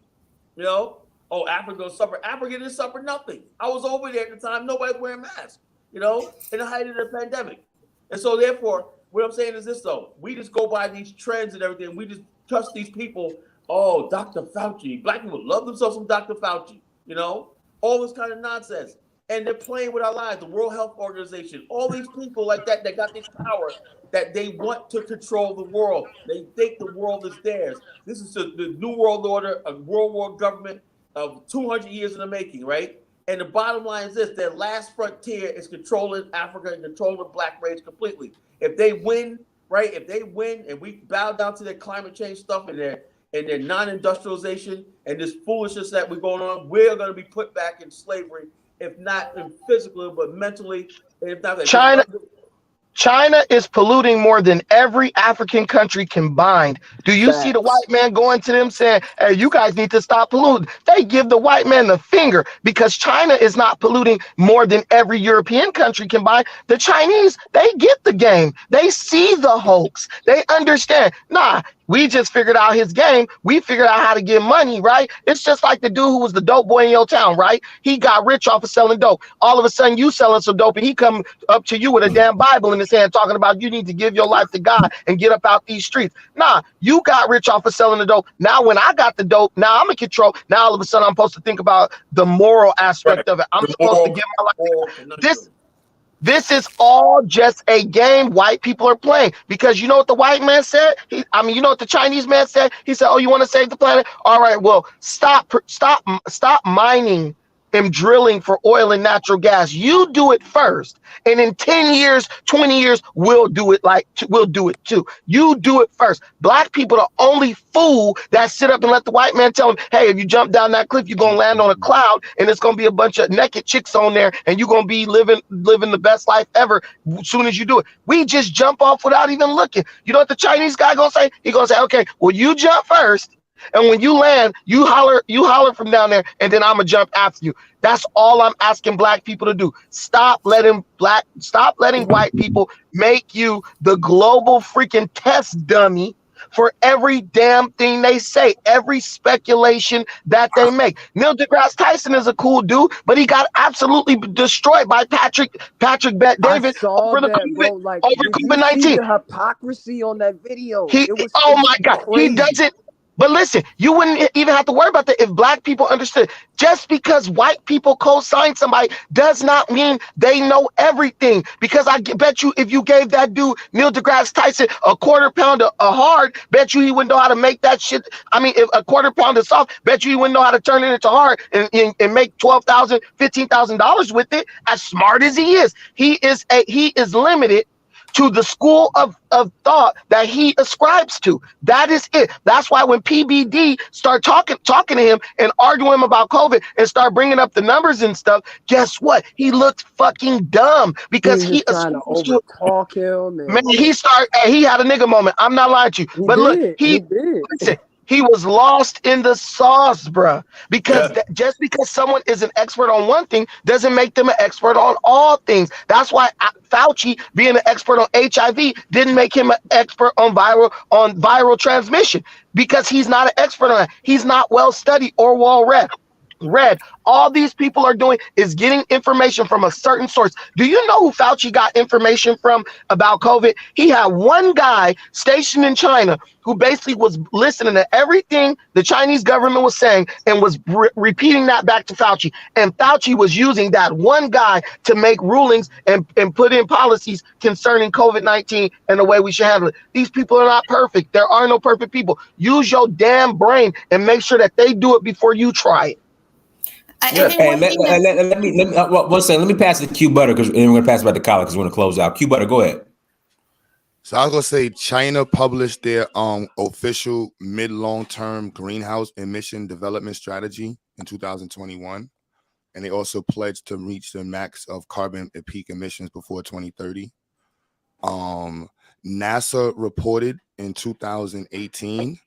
You know? Oh, Africa gonna suffer. Africa didn't suffer nothing. I was over there at the time, nobody was wearing masks, you know, in the height of the pandemic. And so therefore, what I'm saying is this, though. We just go by these trends and everything. We just trust these people. Oh, Dr. Fauci. Black people love themselves some Dr. Fauci. You know? All this kind of nonsense. And they're playing with our lives. The World Health Organization. All these people like that got this power that they want to control the world. They think the world is theirs. This is the New World Order, a world war government of 200 years in the making, right? And the bottom line is this. Their last frontier is controlling Africa and controlling the black race completely. If they win, right? If they win and we bow down to their climate change stuff and their non-industrialization and this foolishness that we're going on, we're going to be put back in slavery, if not physically, but mentally. And if not, China is polluting more than every African country combined. Do you see the white man going to them saying, hey, you guys need to stop polluting? They give the white man the finger because China is not polluting more than every European country combined. The Chinese, they get the game. They see the hoax. They understand. Nah, we just figured out his game. We figured out how to get money, right? It's just like the dude who was the dope boy in your town, right? He got rich off of selling dope. All of a sudden, you selling some dope, and he come up to you with a damn Bible in his hand talking about you need to give your life to God and get up out these streets. Nah, you got rich off of selling the dope. Now, when I got the dope, now I'm in control. Now, all of a sudden, I'm supposed to think about the moral aspect of it. I'm supposed to give my life to God. This is all just a game white people are playing. Because you know what the white man said? You know what the Chinese man said? He said, "Oh, you want to save the planet? All right, well, stop mining and drilling for oil and natural gas. You do it first, and in 10 years, 20 years, we'll do it too. You do it first." Black people are the only fool that sit up and let the white man tell them, "Hey, if you jump down that cliff, you're gonna land on a cloud, and it's gonna be a bunch of naked chicks on there, and you're gonna be living the best life ever as soon as you do it." We just jump off without even looking. You know what the Chinese guy gonna say? He gonna say, "Okay, well, you jump first. And when you land, you holler from down there, and then I'm gonna jump after you." That's all I'm asking black people to do. Stop letting white people make you the global freaking test dummy for every damn thing they say, every speculation that they make. Neil deGrasse Tyson is a cool dude, but he got absolutely destroyed by Patrick Bet David over the COVID-19. The hypocrisy on that video. Oh my God, he doesn't. But listen, you wouldn't even have to worry about that if black people understood. Just because white people co-sign somebody does not mean they know everything. Because I bet you if you gave that dude, Neil deGrasse Tyson, a quarter pound of hard, bet you he wouldn't know how to make that shit. I mean, if a quarter pound of soft, bet you he wouldn't know how to turn it into hard and make $12,000, $15,000 with it. As smart as he is limited to the school of thought that he ascribes to. That is it. That's why when PBD start talking to him and arguing about COVID and start bringing up the numbers and stuff, guess what? He looked fucking dumb because he trying to overtalk him. Man, he had a nigga moment. I'm not lying to you. But look, he did. Listen, he was lost in the sauce, bruh. Because just because someone is an expert on one thing doesn't make them an expert on all things. That's why Fauci being an expert on HIV didn't make him an expert on viral transmission, because he's not an expert on that. He's not well studied or well read. All these people are doing is getting information from a certain source. Do you know who Fauci got information from about COVID? He had one guy stationed in China who basically was listening to everything the Chinese government was saying and was repeating that back to Fauci. And Fauci was using that one guy to make rulings and put in policies concerning COVID-19 and the way we should handle it. These people are not perfect. There are no perfect people. Use your damn brain and make sure that they do it before you try it. Hey, let me pass it to Q Butter, because we're gonna pass it back to Kyle because we're gonna close out. Q Butter, go ahead. So I was gonna say China published their official mid-long-term greenhouse emission development strategy in 2021, and they also pledged to reach the max of carbon and peak emissions before 2030. NASA reported in 2018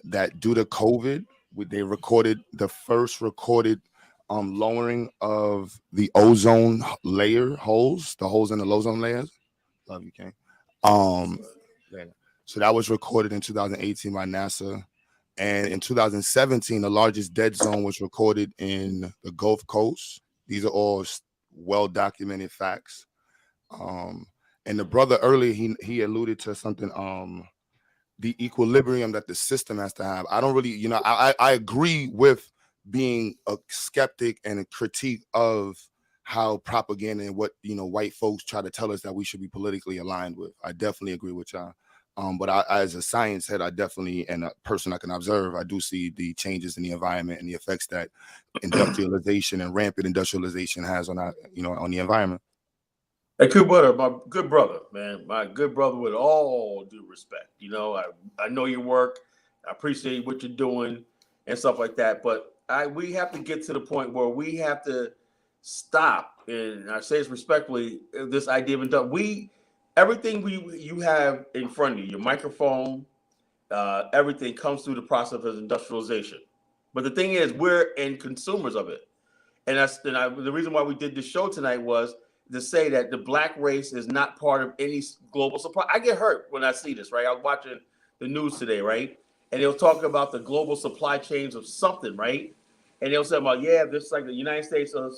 that due to COVID, they recorded the first recorded lowering of the ozone layer holes, the holes in the ozone layers. Love you, King. So that was recorded in 2018 by NASA. And in 2017, the largest dead zone was recorded in the Gulf Coast. These are all well-documented facts. And the brother earlier, he alluded to something, the equilibrium that the system has to have. I don't really, I agree with being a skeptic and a critique of how propaganda and what white folks try to tell us that we should be politically aligned with. I definitely agree with y'all. But as a science head, I definitely, and a person I can observe, I do see the changes in the environment and the effects that industrialization and rampant industrialization has on our, on the environment. Hey, Q Butter, my good brother, man, my good brother, with all due respect. I know your work. I appreciate what you're doing and stuff like that. But we have to get to the point where we have to stop, and I say this respectfully, this idea of everything you have in front of you, your microphone, everything comes through the process of industrialization. But the thing is, we're consumers of it. And the reason why we did this show tonight was to say that the black race is not part of any global supply. I get hurt when I see this, right? I was watching the news today, right? And they'll talk about the global supply chains of something, right? And they'll say about, this like the United States, they'll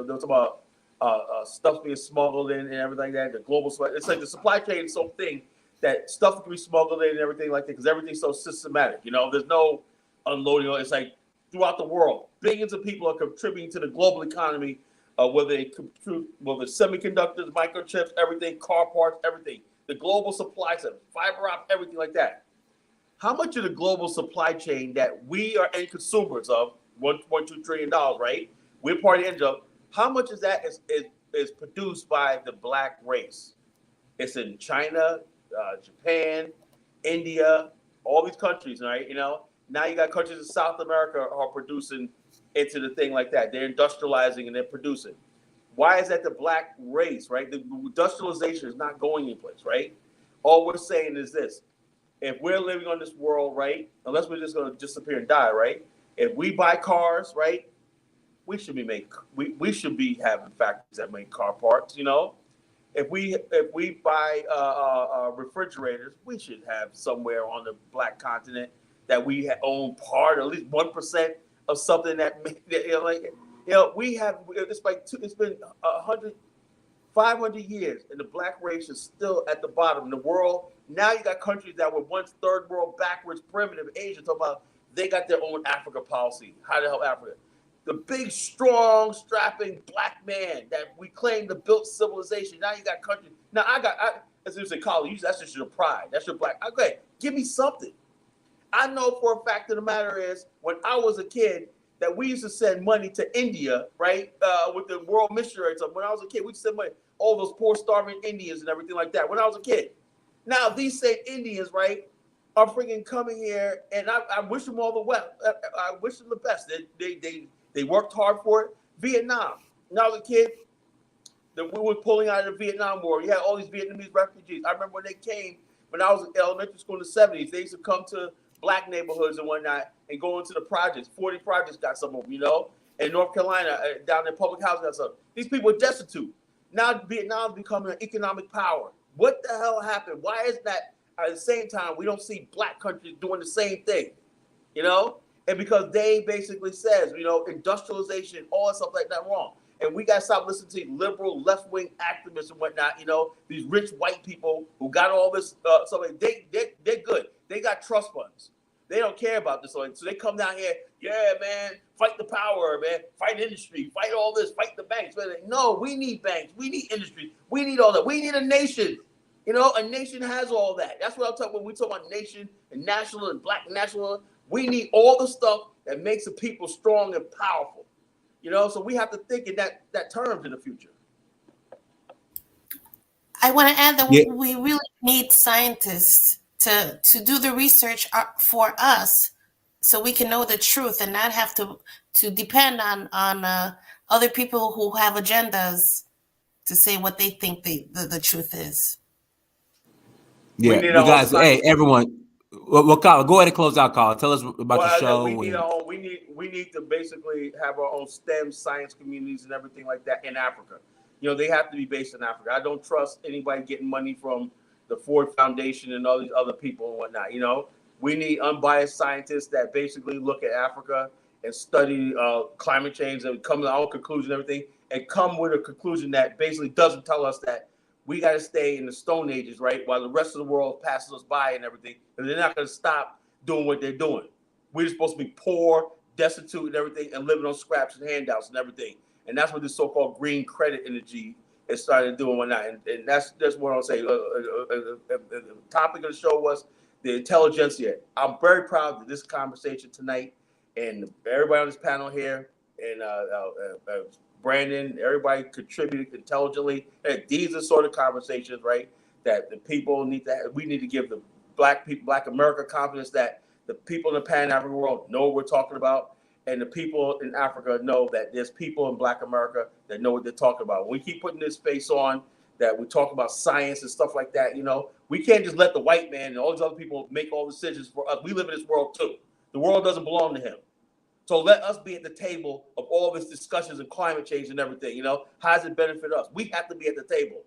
talk about stuff being smuggled in and everything like that. The global supply, it's like the supply chain is something that stuff can be smuggled in and everything like that, because everything's so systematic. There's no unloading. It's like throughout the world, billions of people are contributing to the global economy whether semiconductors, microchips, everything, car parts, everything, the global supply chain, fiber optic, everything like that. How much of the global supply chain that we are end consumers of, $1.2 trillion, right? We're part of the end of. How much of that is produced by the black race? It's in China, Japan, India, all these countries, right? Now you got countries in South America are producing into the thing like that. They're industrializing and they're producing. Why is that the black race, right? The industrialization is not going in place, right? All we're saying is this. If we're living on this world, right, unless we're just going to disappear and die, right? If we buy cars, right, we should be having factories that make car parts, If we buy refrigerators, we should have somewhere on the black continent that we own part, at least 1% of something that we have. It's been 500 years, and the black race is still at the bottom. The world now, you got countries that were once third world, backwards, primitive Asia. Talk about they got their own Africa policy. How to help Africa? The big, strong, strapping black man that we claim to build civilization. Now you got countries. Now as you say, college, that's just your pride. That's your black. Okay, give me something. I know for a fact of the matter is, when I was a kid, that we used to send money to India, right? With the world missionaries. When I was a kid, we used to send money, all those poor, starving Indians and everything like that. When I was a kid. Now these same Indians, right, are freaking coming here, and I wish them all the well. I wish them the best. They worked hard for it. Vietnam. When I was a kid, that we were pulling out of the Vietnam War. You had all these Vietnamese refugees. I remember when they came, when I was in elementary school in the 70s, they used to come to black neighborhoods and whatnot and go into the projects. 40 projects got some of them, in North Carolina, down in public housing got some. These people are destitute. Now Vietnam's becoming an economic power. What the hell happened? Why is that at the same time we don't see black countries doing the same thing? And because they basically says, industrialization, all that stuff like that wrong. And we got to stop listening to liberal left-wing activists and whatnot, these rich white people who got all this stuff. They're good. They got trust funds. They don't care about this. So they come down here, yeah, man, fight the power, man, fight industry, fight all this, fight the banks. No, we need banks. We need industry. We need all that. We need a nation. A nation has all that. That's what I'm talking when we talk about nation and national and black national. We need all the stuff that makes the people strong and powerful. So we have to think in that terms in the future. I want to add that we really need scientists to do the research for us, so we can know the truth and not have to depend on other people who have agendas to say what they think the truth is. Yeah, you guys. Hey, everyone. Well, Kyle, go ahead and close out, Kyle. Tell us about your show. We need to basically have our own STEM science communities and everything like that in Africa. They have to be based in Africa. I don't trust anybody getting money from the Ford Foundation and all these other people and whatnot. We need unbiased scientists that basically look at Africa and study climate change and come to our own conclusion and everything, and come with a conclusion that basically doesn't tell us that we got to stay in the Stone Ages, right? While the rest of the world passes us by and everything. And they're not going to stop doing what they're doing. We're supposed to be poor, destitute and everything, and living on scraps and handouts and everything. And that's what this so-called green credit energy has started doing one night. And that's what I'll say. The topic of the show was the intelligentsia. I'm very proud of this conversation tonight. And everybody on this panel here, and Brandon, everybody contributed intelligently. And these are the sort of conversations, right, that the people need to have. We need to give the black people, black America, confidence that the people in the Pan-African world know what we're talking about, and the people in Africa know that there's people in black America that know what they're talking about. When we keep putting this face on that we talk about science and stuff like that, we can't just let the white man and all these other people make all decisions for us. We live in this world too. The world doesn't belong to him. So let us be at the table of all these discussions of climate change and everything. How does it benefit us? We have to be at the table.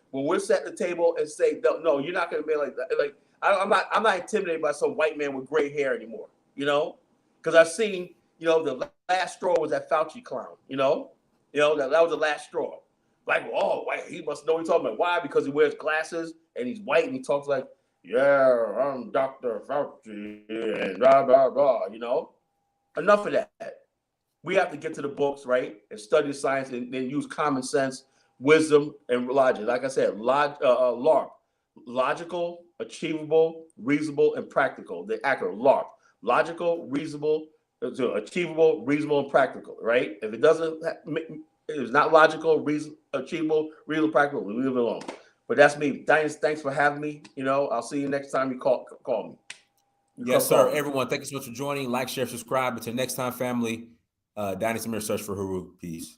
When we're set at the table and say, no, you're not going to be like that. Like I'm not intimidated by some white man with gray hair anymore. Because I've seen, the last straw was that Fauci clown. That was the last straw. Like, oh, white, he must know what he's talking about. Why? Because he wears glasses and he's white and he talks like, yeah, I'm Dr. Fauci and blah blah blah. Enough of that. We have to get to the books, right, and study the science, and then use common sense, wisdom, and logic. Like I said, LARP, logical, achievable, reasonable, and practical. The acronym LARP, logical, reasonable, achievable, reasonable, and practical. Right? If it doesn't, it's not logical, achievable, reasonable, practical, we leave it alone. But that's me. Thanks for having me. I'll see you next time you call me. Yes, sir. Everyone, thank you so much for joining. Like, share, subscribe. Until next time, family. Dynasty Mirror Search for Uhuru. Peace.